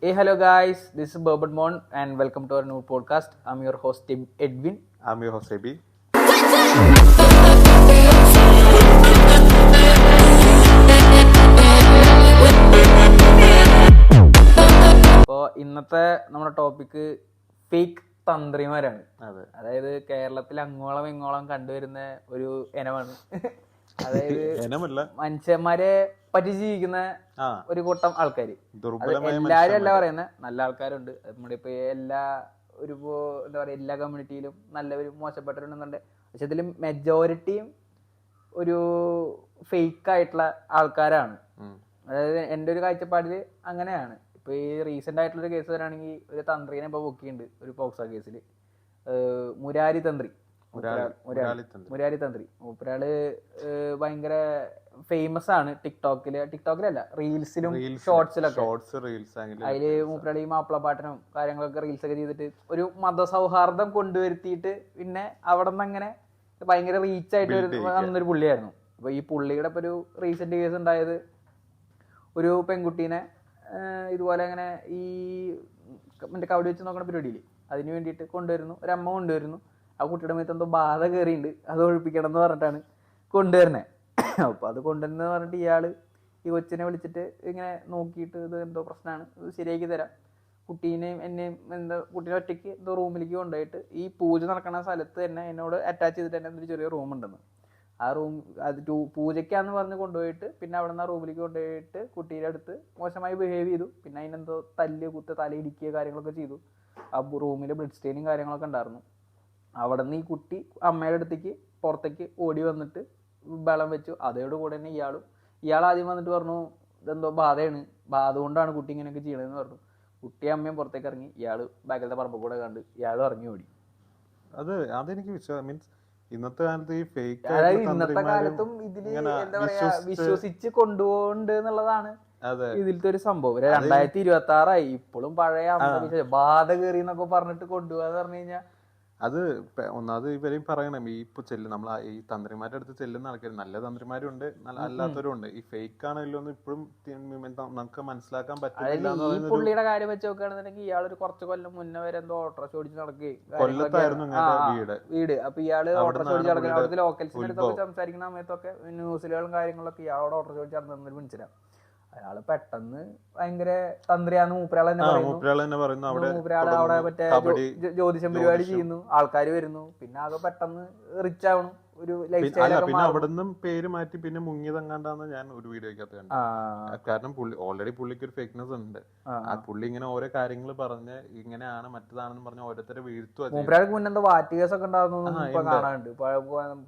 Hey, hello guys. This is Bourbon Mon and welcome to our new podcast. I'm your host Tim Edwin. I'm your host Ebi. അപ്പോൾ ഇന്നത്തെ നമ്മുടെ topic fake തന്ത്രിമാരാണ്. അതായത് കേരളത്തിൽ അങ്ങോളം ഇങ്ങോളം കണ്ടുവരുന്ന ഒരു ഇനമാണ്. അതായത് മനുഷ്യന്മാരെ പറ്റി ജീവിക്കുന്ന ഒരു കൂട്ടം ആൾക്കാര്. എല്ലാരും അല്ല പറയുന്നത്, നല്ല ആൾക്കാരുണ്ട്. നമ്മുടെ ഇപ്പൊ എല്ലാ ഒരു എന്താ പറയാ, എല്ലാ കമ്മ്യൂണിറ്റിയിലും നല്ലവരും മോശപ്പെട്ടവരുണ്ടെന്നുണ്ട്. പക്ഷെ ഇതിൽ മെജോറിറ്റിയും ഒരു ഫേക്ക് ആയിട്ടുള്ള ആൾക്കാരാണ്. അതായത് എൻ്റെ ഒരു കാഴ്ചപ്പാടിൽ അങ്ങനെയാണ്. ഇപ്പൊ ഈ റീസെന്റ് ആയിട്ടുള്ള ഒരു കേസ് വരാണെങ്കിൽ ഒരു തന്ത്രിനെ ഇപ്പൊ പൊക്കിയുണ്ട് ഒരു പോക്സോ കേസിൽ. മുരാരി തന്ത്രി മൂപ്പരാള് ഭയങ്കര ഫേമസ് ആണ് ടിക്ടോക്കിലല്ല റീൽസിലും ഷോർട്സിലൊക്കെ. അതില് മൂപ്പരാള് ഈ മാപ്പിളപ്പാട്ടിനും കാര്യങ്ങളൊക്കെ റീൽസ് ഒക്കെ ചെയ്തിട്ട് ഒരു മതസൗഹാർദ്ദം കൊണ്ടുവരുത്തിയിട്ട് പിന്നെ അവിടെ നിന്ന് അങ്ങനെ ഭയങ്കര റീച്ച് ആയിട്ട് വന്നൊരു പുള്ളിയായിരുന്നു. അപ്പൊ ഈ പുള്ളിയുടെ ഇപ്പൊ ഒരു റീസെന്റ് കേസ് ഉണ്ടായത്, ഒരു പെൺകുട്ടീനെ ഇതുപോലെ അങ്ങനെ ഈ മറ്റേ കവടി വെച്ച് നോക്കുന്ന പരിപാടിയില് അതിന് വേണ്ടിയിട്ട് കൊണ്ടുവരുന്നു. ഒരു അമ്മ കൊണ്ടുവരുന്നു. ആ കുട്ടിയുടെ മേത്ത് എന്തോ ബാധ കയറിയുണ്ട്, അത് ഒഴിപ്പിക്കണം എന്ന് പറഞ്ഞിട്ടാണ് കൊണ്ടുവരുന്നത്. അപ്പോൾ അത് കൊണ്ടുവരുന്നത് പറഞ്ഞിട്ട് ഇയാൾ ഈ കൊച്ചിനെ വിളിച്ചിട്ട് ഇങ്ങനെ നോക്കിയിട്ട് ഇത് എന്തോ പ്രശ്നമാണ്, ഇത് ശരിയാക്കി തരാം, കുട്ടീനെയും എന്നെയും എന്താ കുട്ടീനെ ഒറ്റയ്ക്ക് എന്തോ റൂമിലേക്ക് കൊണ്ടുപോയിട്ട് ഈ പൂജ നടക്കുന്ന സ്ഥലത്ത് തന്നെ എന്നോട് അറ്റാച്ച് ചെയ്തിട്ട് തന്നെ ഒരു ചെറിയ റൂം ഉണ്ടെന്ന്. ആ റൂം അത് പൂജയ്ക്കാന്ന് പറഞ്ഞ് കൊണ്ടുപോയിട്ട് പിന്നെ അവിടെ നിന്ന് ആ റൂമിലേക്ക് കൊണ്ടുപോയിട്ട് കുട്ടീൻ്റെ അടുത്ത് മോശമായി ബിഹേവ് ചെയ്തു. പിന്നെ അതിനെന്തോ തലയിടിക്കുക കാര്യങ്ങളൊക്കെ ചെയ്തു. ആ റൂമിൽ ബ്ലഡ് സ്റ്റെയിനും കാര്യങ്ങളൊക്കെ ഉണ്ടായിരുന്നു. അവിടെ നിന്ന് ഈ കുട്ടി അമ്മയുടെ അടുത്തേക്ക് പുറത്തേക്ക് ഓടി വന്നിട്ട് ബലം വെച്ചു. അതോടുകൂടെ തന്നെ ഇയാൾ ആദ്യം വന്നിട്ട് പറഞ്ഞു ഇതെന്തോ ബാധയാണ്, ബാധ കൊണ്ടാണ് കുട്ടി ഇങ്ങനെയൊക്കെ ചെയ്യണമെന്ന് പറഞ്ഞു. കുട്ടി അമ്മയും പുറത്തേക്ക് ഇറങ്ങി. ഇയാള് ബാക്കിലത്തെ പറമ്പ് കൂടെ കണ്ട് ഇയാളും ഇറങ്ങി ഓടി. അതെനിക്ക് മീൻസ് ഇന്നത്തെ കാലത്ത് ഈ ഫേക്ക്, അതായത് ഇന്നത്തെ കാലത്തും ഇതില് എന്താ പറയാ വിശ്വസിച്ച് കൊണ്ടുപോകുന്നുണ്ട് എന്നുള്ളതാണ് ഇതിലത്തെ ഒരു സംഭവം. 2026 ഇപ്പോഴും പഴയ ബാധ കയറി എന്നൊക്കെ പറഞ്ഞിട്ട് കൊണ്ടുപോകാന്ന് പറഞ്ഞു കഴിഞ്ഞാൽ അത് ഒന്നാമത് ഇവരെയും പറയണം. ഈ ഇപ്പൊ നമ്മൾ ഈ തന്ത്രിമാരുടെ അടുത്ത് ചെല്ലുന്ന ആൾക്കാർ നല്ല തന്ത്രിമാരും ഉണ്ട്, നല്ല അല്ലാത്തവരും ഉണ്ട്. ഈ ഫേക്ക് ആണല്ലോ എന്ന് ഇപ്പോഴും നമുക്ക് മനസ്സിലാക്കാൻ പറ്റില്ല. ഈ പുള്ളിയുടെ കാര്യം വെച്ച് നോക്കുകയാണെന്നുണ്ടെങ്കിൽ ഇയാളൊരു കുറച്ച് കൊല്ലം മുന്നേ വരെ എന്തോ ഓട്ടോറിക്ഷ ഓടിച്ച് നടക്കുകയും വീട്. അപ്പൊ ഇയാള് ഓട്ടോറിക്ഷ ഓടിച്ച് നടക്കുന്നത് അവിടുത്തെ ലോക്കൽസിന്റെ അടുത്തൊക്കെ സംസാരിക്കുന്ന സമയത്തൊക്കെ ന്യൂസിലുകളും കാര്യങ്ങളൊക്കെ ഇയാളോട് ഓട്ടോറിക്ഷ ഓടിച്ച് നടന്നൊരു മനസ്സിലാവും. അയാള് പെട്ടെന്ന് ഭയങ്കര തന്ത്രിയാന്ന് മൂപ്പരാൾ തന്നെ പറയുന്നു. മൂപ്പരാള് അവിടെ മറ്റേ ജ്യോതിഷം പരിപാടി ചെയ്യുന്നു, ആൾക്കാർ വരുന്നു, പിന്നെ ആകെ പെട്ടെന്ന് റിച്ച് ആവണു. ഒരു ലൈഫ് സ്റ്റൈലൊക്കെ അവിടുന്ന് പേര് മാറ്റി പിന്നെ മുങ്ങിയതെങ്ങാണ്ടാന്ന് ഞാൻ ഒരു വീഡിയോക്കകത്ത് കണ്ടു. കാരണം ഓൾറെഡി പുള്ളിക്ക് ഒരു ഫേക്ക്നെസ് ഉണ്ട്. ആ പുള്ളി ഇങ്ങനെ ഓരോ കാര്യങ്ങൾ പറഞ്ഞ് ഇങ്ങനെയാണ് മറ്റേതാണെന്ന് പറഞ്ഞ ഓരോരുത്തരെ വീഴ്ത്തുക. മൂപ്പരാൾക്ക് മുന്നെന്തോ വാറ്റ് കേസൊക്കെ ഉണ്ടാകുന്നു കാണാനുണ്ട്.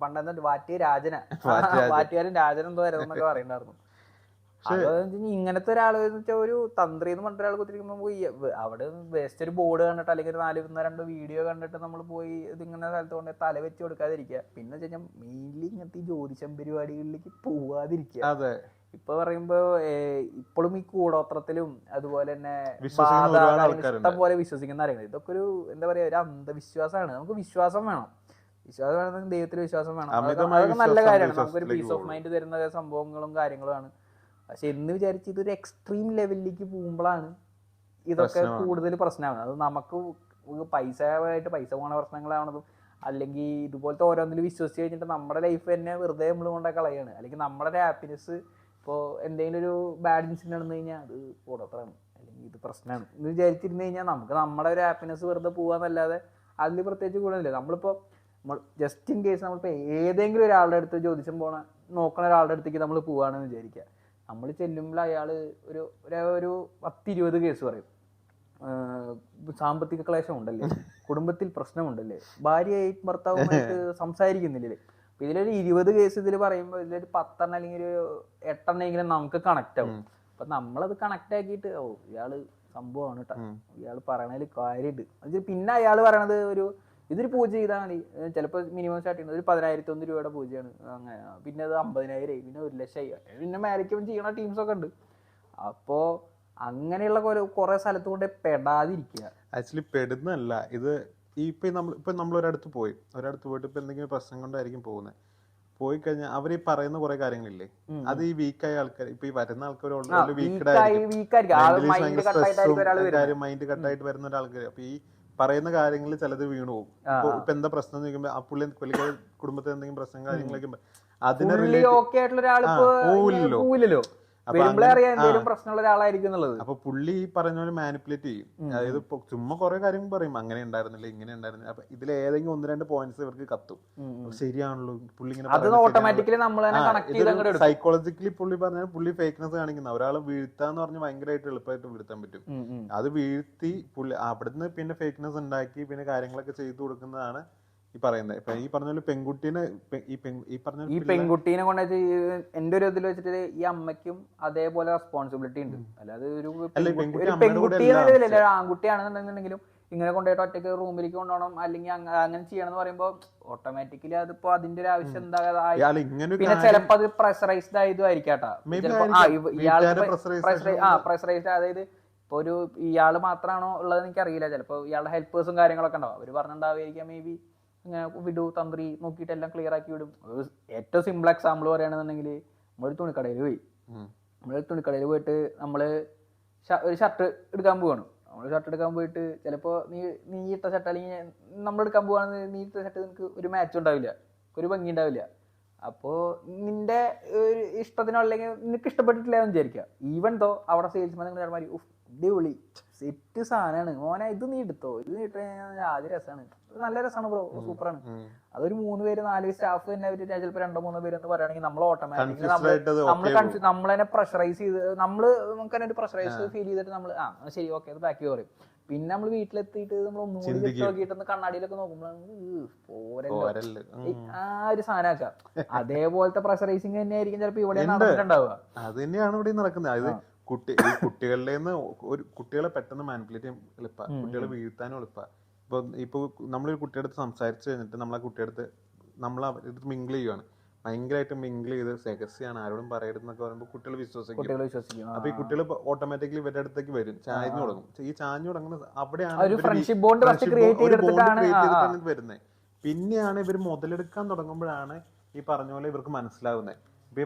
പണ്ടെന്താ വാറ്റുകാരൻ രാജൻ എന്തോ വരുന്നൊക്കെ പറയുന്നുണ്ടായിരുന്നു. ഇങ്ങനത്തെ ഒരാള് വെച്ചാൽ ഒരു തന്ത്രി എന്ന് പറഞ്ഞ ഒരാൾ കുത്തിരിക്കുമ്പോൾ അവിടെ വേസ്റ്റ് ഒരു ബോർഡ് കണ്ടിട്ട് അല്ലെങ്കിൽ 4-2 വീഡിയോ കണ്ടിട്ട് നമ്മൾ പോയി ഇതിങ്ങനെ സ്ഥലത്ത് കൊണ്ട് തല വെച്ച് കൊടുക്കാതിരിക്കുക. പിന്നെ വെച്ച് കഴിഞ്ഞാൽ മെയിൻലി ഇങ്ങനത്തെ ഈ ജ്യോതിഷം പരിപാടികളിലേക്ക് പോവാതിരിക്കുക. ഇപ്പൊ പറയുമ്പോ ഇപ്പോഴും ഈ കൂടോത്രത്തിലും അതുപോലെ തന്നെ ഇഷ്ടം പോലെ വിശ്വസിക്കുന്ന കാര്യങ്ങൾ, ഇതൊക്കെ ഒരു എന്താ പറയാ ഒരു അന്ധവിശ്വാസമാണ്. നമുക്ക് വിശ്വാസം വേണം. വിശ്വാസം വേണമെങ്കിൽ ദൈവത്തിൽ വിശ്വാസം വേണം. അതൊക്കെ നല്ല കാര്യമാണ്. നമുക്കൊരു പീസ് ഓഫ് മൈൻഡ് തരുന്ന സംഭവങ്ങളും കാര്യങ്ങളുമാണ്. പക്ഷെ എന്ന് വിചാരിച്ച് ഇതൊരു എക്സ്ട്രീം ലെവലിലേക്ക് പോകുമ്പോഴാണ് ഇതൊക്കെ കൂടുതൽ പ്രശ്നമാകുന്നത്. അത് നമുക്ക് പൈസ പോണ പ്രശ്നങ്ങളാണതും, അല്ലെങ്കിൽ ഇതുപോലത്തെ ഓരോന്നിലും വിശ്വസിച്ച് കഴിഞ്ഞിട്ട് നമ്മുടെ ലൈഫ് തന്നെ വെറുതെ നമ്മൾ കൊണ്ടാ കളയാണ്. അല്ലെങ്കിൽ നമ്മുടെ ഹാപ്പിനെസ് ഇപ്പോൾ എന്തെങ്കിലും ഒരു ബാഡ് ഇൻസിഡന്റ് നടന്നു കഴിഞ്ഞാൽ അത് കൂടോത്രമാണ് അല്ലെങ്കിൽ ഇത് പ്രശ്നമാണ് എന്ന് വിചാരിച്ചിരുന്നു കഴിഞ്ഞാൽ നമുക്ക് നമ്മുടെ ഒരു ഹാപ്പിനെസ് വെറുതെ പോകാന്നല്ലാതെ അതിൽ പ്രത്യേകിച്ച് ഗുണമില്ല. നമ്മളിപ്പോൾ ജസ്റ്റ് ഇൻ കേസ് നമ്മളിപ്പോൾ ഏതെങ്കിലും ഒരാളുടെ അടുത്ത് ജ്യോതിഷം നോക്കുന്ന ഒരാളുടെ അടുത്തേക്ക് നമ്മൾ പോവുകയാണെന്ന് വിചാരിക്കുക. നമ്മൾ ചെല്ലുമ്പോൾ അയാൾ ഒരു 10-20 കേസ് പറയും. സാമ്പത്തിക ക്ലേശം ഉണ്ടല്ലേ, കുടുംബത്തിൽ പ്രശ്നമുണ്ടല്ലേ, ഭാര്യയായിട്ട് ഭർത്താവുമായിട്ട് സംസാരിക്കുന്നില്ലേ. അപ്പൊ ഇതിലൊരു 20 കേസ് ഇതിൽ പറയുമ്പോൾ ഇതിലൊരു 10 അല്ലെങ്കിൽ ഒരു 8 നമുക്ക് കണക്ട് ആവും. അപ്പൊ നമ്മളത് കണക്ട് ആക്കിയിട്ട് ഇയാള് സംഭവമാണ് കേട്ടോ, ഇയാൾ പറയണതിൽ കാര്യമുണ്ട്. പിന്നെ അയാൾ പറയണത് ഇതൊരു പൂജ ചെയ്താൽ മതി, ചിലപ്പോൾ മിനിമം സ്റ്റാർട്ട് ചെയ്യുന്നത് ഒരു 10,100 രൂപയുടെ പൂജയാണ്, അങ്ങനെ പിന്നെ അത് 50,000 പിന്നെ 1,00,000 പിന്നെ മാക്സിമം ചെയ്യണ ടീംസൊക്കെ ഉണ്ട്. അപ്പോ അങ്ങനെയുള്ള കുറെ സ്ഥലത്ത് കൊണ്ട് പെടാതിരിക്കുക. ആക്ച്വലി പെടുന്നല്ല ഇത്. ഇപ്പൊ നമ്മൾ ഒരിടത്ത് പോയിട്ട് ഇപ്പൊ എന്തെങ്കിലും പ്രശ്നം കൊണ്ടായിരിക്കും പോകുന്നത്. പോയി കഴിഞ്ഞാൽ അവർ ഈ പറയുന്ന കുറെ കാര്യങ്ങളില്ലേ, അത് ഈ വീക്കായ ആൾക്കാർ, ഇപ്പൊ ഈ വരുന്ന ആൾക്കാർ ഓൾറെഡി വീക്കഡ് മൈൻഡ് കട്ടായിട്ട് വരുന്ന ഒരാൾക്കാർ, അപ്പൊ ഈ പറയുന്ന കാര്യങ്ങളിൽ ചിലത് വീണു പോകും. ഇപ്പൊ എന്താ പ്രശ്നം എന്ന് ചോദിക്കുമ്പോ ആ പുള്ളിക്കാരി കുടുംബത്തിൽ എന്തെങ്കിലും പ്രശ്നം കാര്യങ്ങളൊക്കെ അതിനെ പോവില്ലല്ലോ. പ്രശ്നമുള്ള ഒരാളായിരിക്കും എന്നുള്ളത്. അപ്പൊ പുള്ളി ഈ പറഞ്ഞ പോലെ മാനിപ്പുലേറ്റ് ചെയ്യും. അതായത് ചുമ്മാ കുറെ കാര്യങ്ങൾ പറയും, അങ്ങനെ ഉണ്ടായിരുന്നില്ല ഇങ്ങനെ ഉണ്ടായിരുന്നില്ല. അപ്പൊ ഇതിൽ ഏതെങ്കിലും 1-2 പോയിന്റ്സ് ഇവർക്ക് കത്തും. ശരിയാണല്ലോ പുള്ളി ഇങ്ങനെ സൈക്കോളജിക്കലി പുള്ളി പറഞ്ഞാൽ പുള്ളി ഫേക്ക്നെസ് കാണിക്കുന്ന ഒരാളെ വീഴ്ത്താന്ന് പറഞ്ഞ് ഭയങ്കരമായിട്ട് എളുപ്പമായിട്ട് വീഴ്ത്താൻ പറ്റും. അത് വീഴ്ത്തി പുള്ളി അവിടുന്ന് പിന്നെ ഫേക്ക്നെസ് ഉണ്ടാക്കി പിന്നെ കാര്യങ്ങളൊക്കെ ചെയ്തു കൊടുക്കുന്നതാണ് ഈ പറയുന്നത്. ഇപ്പൊ ഈ പറഞ്ഞ പെൺകുട്ടീനെ ഈ പെൺകുട്ടീനെ കൊണ്ട് എന്റെ ഒരു ഇതിൽ വെച്ചിട്ട് ഈ അമ്മയ്ക്കും അതേപോലെ റെസ്പോൺസിബിലിറ്റി ഉണ്ട്. അല്ലാതെ ഒരു പെൺകുട്ടി ആൺകുട്ടിയാണെന്നുണ്ടെങ്കിലും ഇങ്ങനെ കൊണ്ടുപോയിട്ട് ഒറ്റയ്ക്ക് റൂമിലേക്ക് കൊണ്ടുപോകണം അല്ലെങ്കിൽ അങ്ങനെ ചെയ്യണം എന്ന് പറയുമ്പോൾ ഓട്ടോമാറ്റിക്കലി അതിപ്പോ അതിന്റെ ഒരു ആവശ്യം എന്താ. പിന്നെ ചിലപ്പോ അത് പ്രഷറൈസ്ഡ് ആയതുമായിരിക്കാട്ടാ. പ്രഷറൈസ്ഡ്, അതായത് ഇപ്പൊ ഒരു ഇയാള് മാത്രമാണോ ഉള്ളത് എനിക്കറിയില്ല. ചിലപ്പോ ഇയാളുടെ ഹെൽപ്പേഴ്സും കാര്യങ്ങളൊക്കെ ഉണ്ടാവും, അവര് പറഞ്ഞിട്ടുണ്ടാവുമായിരിക്കാം മേ ബി ഇങ്ങനെ വിടൂ തന്ത്രി നോക്കിയിട്ട് എല്ലാം ക്ലിയർ ആക്കി വിടും. ഏറ്റവും സിമ്പിൾ എക്സാമ്പിൾ പറയുകയാണെന്നുണ്ടെങ്കിൽ നമ്മളൊരു തുണിക്കടയിൽ പോയിട്ട് നമ്മള് ഒരു ഷർട്ട് എടുക്കാൻ പോവാണ്. നമ്മൾ ഷർട്ട് എടുക്കാൻ പോയിട്ട് ചിലപ്പോൾ നീ ഇട്ട ഷർട്ട് അല്ലെങ്കിൽ നമ്മൾ എടുക്കാൻ പോവാണെങ്കിൽ നീ ഇട്ട ഷർട്ട് നിനക്ക് ഒരു മാച്ചും ഉണ്ടാവില്ല, ഒരു ഭംഗി ഉണ്ടാവില്ല. അപ്പോൾ നിന്റെ ഒരു ഇഷ്ടത്തിനോ അല്ലെങ്കിൽ നിനക്ക് ഇഷ്ടപ്പെട്ടിട്ടില്ല എന്ന് വിചാരിക്കുക. ഈവൻ ദോ അവിടെ സെയിൽസ്മാൻ നിങ്ങൾ മാതിരി അടിപൊളി സെറ്റ് സാധനമാണ് മോനെ, ഇത് നീ എടുത്തോ, ഇത് നീ ഇട്ട് കഴിഞ്ഞാൽ ആദ്യ രസമാണ്, നല്ല രസമാണ് ബ്രോ, സൂപ്പറാണ്. അതൊരു 3 പേര് 4 സ്റ്റാഫ് തന്നെ ചിലപ്പോൾ 2-3 പേര് എന്ന് പറയുകയാണെങ്കിൽ നമ്മൾ ഓട്ടോമാറ്റിക്കലി നമ്മൾ തന്നെ പ്രഷറൈസ് ചെയ്ത് നമുക്ക് തന്നെ ഒരു പ്രഷറൈസ് ഫീൽ ചെയ്തിട്ട് നമ്മൾ ശരി ഓക്കെ അത് ബാക്കി പറയും. പിന്നെ നമ്മൾ വീട്ടിലെത്തിയിട്ട് നമ്മൾ ഒന്നുകൂടി നോക്കിയിട്ട് കണ്ണാടിയിലൊക്കെ നോക്കുമ്പോഴാണ് ആ ഒരു സാധനമൊക്കെ അതേപോലത്തെ പ്രഷറൈസിങ് തന്നെയായിരിക്കും ചിലപ്പോൾ ഇവിടെ നടന്നിട്ടുണ്ടാവുക. അത് തന്നെയാണ് ഇവിടെ നടക്കുന്നത്. കുട്ടികളുടെ കുട്ടികളെ പെട്ടെന്ന് മാനിപ്പുലേറ്റ് ചെയ്യാൻ എളുപ്പ, കുട്ടികളെ വീഴ്ത്താനും എളുപ്പ. ഇപ്പൊ നമ്മളൊരു കുട്ടിയുടെ സംസാരിച്ചു കഴിഞ്ഞിട്ട് നമ്മളെ കുട്ടിയുടെ നമ്മൾ മിങ്കിൾ ചെയ്യുവാണ്, ഭയങ്കരമായിട്ട് മിങ്കിൾ ചെയ്ത് രഹസ്യമാണ് ആരോടും പറയരുതെന്നൊക്കെ പറയുമ്പോൾ കുട്ടികൾ വിശ്വസിക്കും. അപ്പൊ ഈ കുട്ടികൾ ഓട്ടോമാറ്റിക്കലി ഇവരുടെ അടുത്തേക്ക് വരും, ചാഞ്ഞു തുടങ്ങും. ഈ ചാഞ്ഞു തുടങ്ങുന്നത് അവിടെയാണ് വരുന്നത്. പിന്നെയാണ് ഇവർ മുതലെടുക്കാൻ തുടങ്ങുമ്പോഴാണ് ഈ പറഞ്ഞ പോലെ ഇവർക്ക് മനസ്സിലാവുന്നത്. ഇപ്പൊ ഈ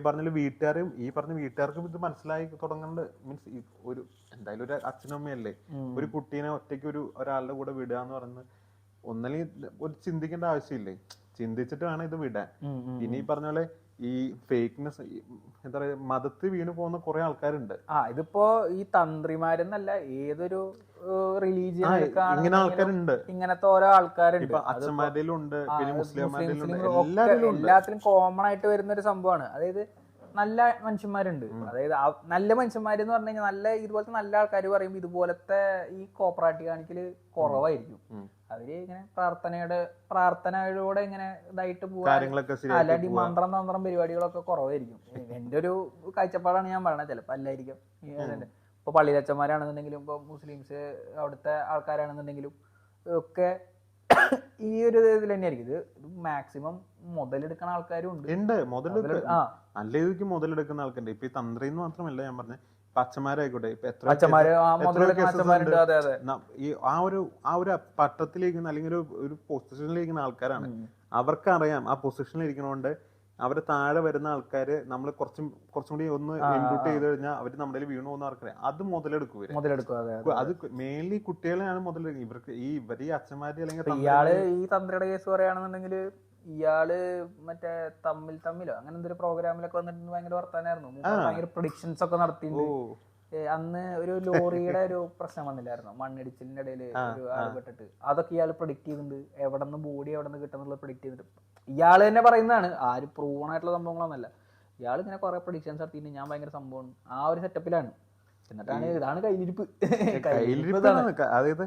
പറഞ്ഞ വീട്ടുകാർക്കും ഇത് മനസ്സിലായി തുടങ്ങേണ്ട മീൻസ് ഒരു എന്തായാലും ഒരു അച്ഛനമ്മയല്ലേ ഒരു കുട്ടീനെ ഒറ്റയ്ക്ക് ഒരാളുടെ കൂടെ വിടുക എന്ന് പറയുന്നത് ഒന്നല്ലെങ്കിൽ ഒരു ചിന്തിക്കേണ്ട ആവശ്യമില്ലേ, ചിന്തിച്ചിട്ട് വേണം ഇത് വിടാൻ. ഇനി ഈ പറഞ്ഞ പോലെ ഈ ഫേക്ക്നെസ് എന്താ പറയാ മതത്തിൽ വീണ് പോകുന്ന കുറെ ആൾക്കാരുണ്ട്. ഇതിപ്പോ ഈ തന്ത്രിമാരെന്നല്ല ഏതൊരു റിലീജിയൻ ഇങ്ങനെ ആൾക്കാരുണ്ട്, ഇങ്ങനത്തെ ഓരോ ആൾക്കാരുണ്ട്. അച്ഛന്മാരിലും ഉണ്ട്, പിന്നെ മുസ്ലിംമാരിലും എല്ലാത്തിലും കോമൺ ആയിട്ട് വരുന്ന ഒരു സംഭവമാണ്. അതായത് നല്ല മനുഷ്യന്മാരുണ്ട്, അതായത് നല്ല മനുഷ്യന്മാര് എന്ന് പറഞ്ഞു കഴിഞ്ഞാൽ നല്ല ഇതുപോലത്തെ നല്ല ആൾക്കാർ പറയുമ്പോൾ ഇതുപോലത്തെ ഈ കോപ്പറേറ്റ് കാണിക്കല് കുറവായിരിക്കും. അവര് ഇങ്ങനെ പ്രാർത്ഥനയോടെ ഇങ്ങനെ ഇതായിട്ട് പോവാ, അല്ലാണ്ട് മന്ത്രം പരിപാടികളൊക്കെ കുറവായിരിക്കും. എന്റെ ഒരു കാഴ്ചപ്പാടാണ് ഞാൻ പറയണത്, ചിലപ്പോ അല്ലായിരിക്കും. ഇപ്പൊ പള്ളിയിലച്ചന്മാരാണെന്നുണ്ടെങ്കിലും ഇപ്പൊ മുസ്ലിംസ് അവിടുത്തെ ആൾക്കാരാണെന്നുണ്ടെങ്കിലും ഒക്കെ ഈ ഒരു ഇതിൽ തന്നെയായിരിക്കും. ഇത് മാക്സിമം മുതലെടുക്കുന്ന ആൾക്കാരും ഉണ്ട്, നല്ല രീതിക്ക് മുതലെടുക്കുന്ന ആൾക്കാരുണ്ട്. ഇപ്പൊ ഈ തന്ത്രി എന്ന് മാത്രമല്ല ഞാൻ പറഞ്ഞത്, അച്ഛന്മാരായിക്കോട്ടെ, ഇപ്പൊ എത്ര ഈ ആ ഒരു പട്ടത്തിലിരിക്കുന്ന അല്ലെങ്കിൽ ഒരു പൊസിഷനിലിരിക്കുന്ന ആൾക്കാരാണ്. അവർക്കറിയാം ആ പൊസിഷനിൽ ഇരിക്കുന്നതുകൊണ്ട് അവര് താഴെ വരുന്ന ആൾക്കാര് നമ്മൾ കുറച്ചും കൂടി ഒന്ന് ഇൻക്ലൂഡ് ചെയ്ത് കഴിഞ്ഞാൽ അവര് നമ്മുടെ വീണു പോകുന്ന ആൾക്കാരെ അത് മുതലെടുക്കും. അത് മെയിൻലി കുട്ടികളെയാണ് മുതലെടുക്കുക. ഇവർക്ക് ഈ അച്ഛന്മാര് അല്ലെങ്കിൽ ഇയാള് ഈ തന്ത്രിയുടെ കേസ് പറയുകയാണെന്നുണ്ടെങ്കിൽ ഇയാള് മറ്റേ തമ്മിലോ അങ്ങനെ എന്തൊരു പ്രോഗ്രാമിലൊക്കെ വന്നിട്ട് ഭയങ്കര വർത്താനായിരുന്നു, ഭയങ്കര പ്രൊഡിക്ഷൻസ് ഒക്കെ നടത്തിയിട്ടുണ്ട്. അന്ന് ഒരു ലോറിയുടെ ഒരു പ്രശ്നം വന്നില്ലായിരുന്നു, മണ്ണിടിച്ചിലിന്റെ ഇടയിൽ ഒരു ആൾ പെട്ടിട്ട്, അതൊക്കെ ഇയാൾ പ്രൊഡിക്ട് ചെയ്തിട്ടുണ്ട്. എവിടെ നിന്ന് ബോഡി എവിടെ നിന്ന് കിട്ടുന്നുള്ളത് പ്രൊഡിക്ട് ചെയ്തിട്ട് ഇയാൾ തന്നെ പറയുന്നതാണ്, ആരും പ്രൂവൺ ആയിട്ടുള്ള സംഭവങ്ങളൊന്നല്ല. ഇയാൾ ഇങ്ങനെ കുറെ പ്രൊഡിക്ഷൻസ് നടത്തിയിട്ട് ഞാൻ ഭയങ്കര സംഭവമാണ് ആ ഒരു സെറ്റപ്പിലാണ്. എന്നിട്ടാണ് ഇതാണ് കയ്യിലിരിപ്പ്. അതായത്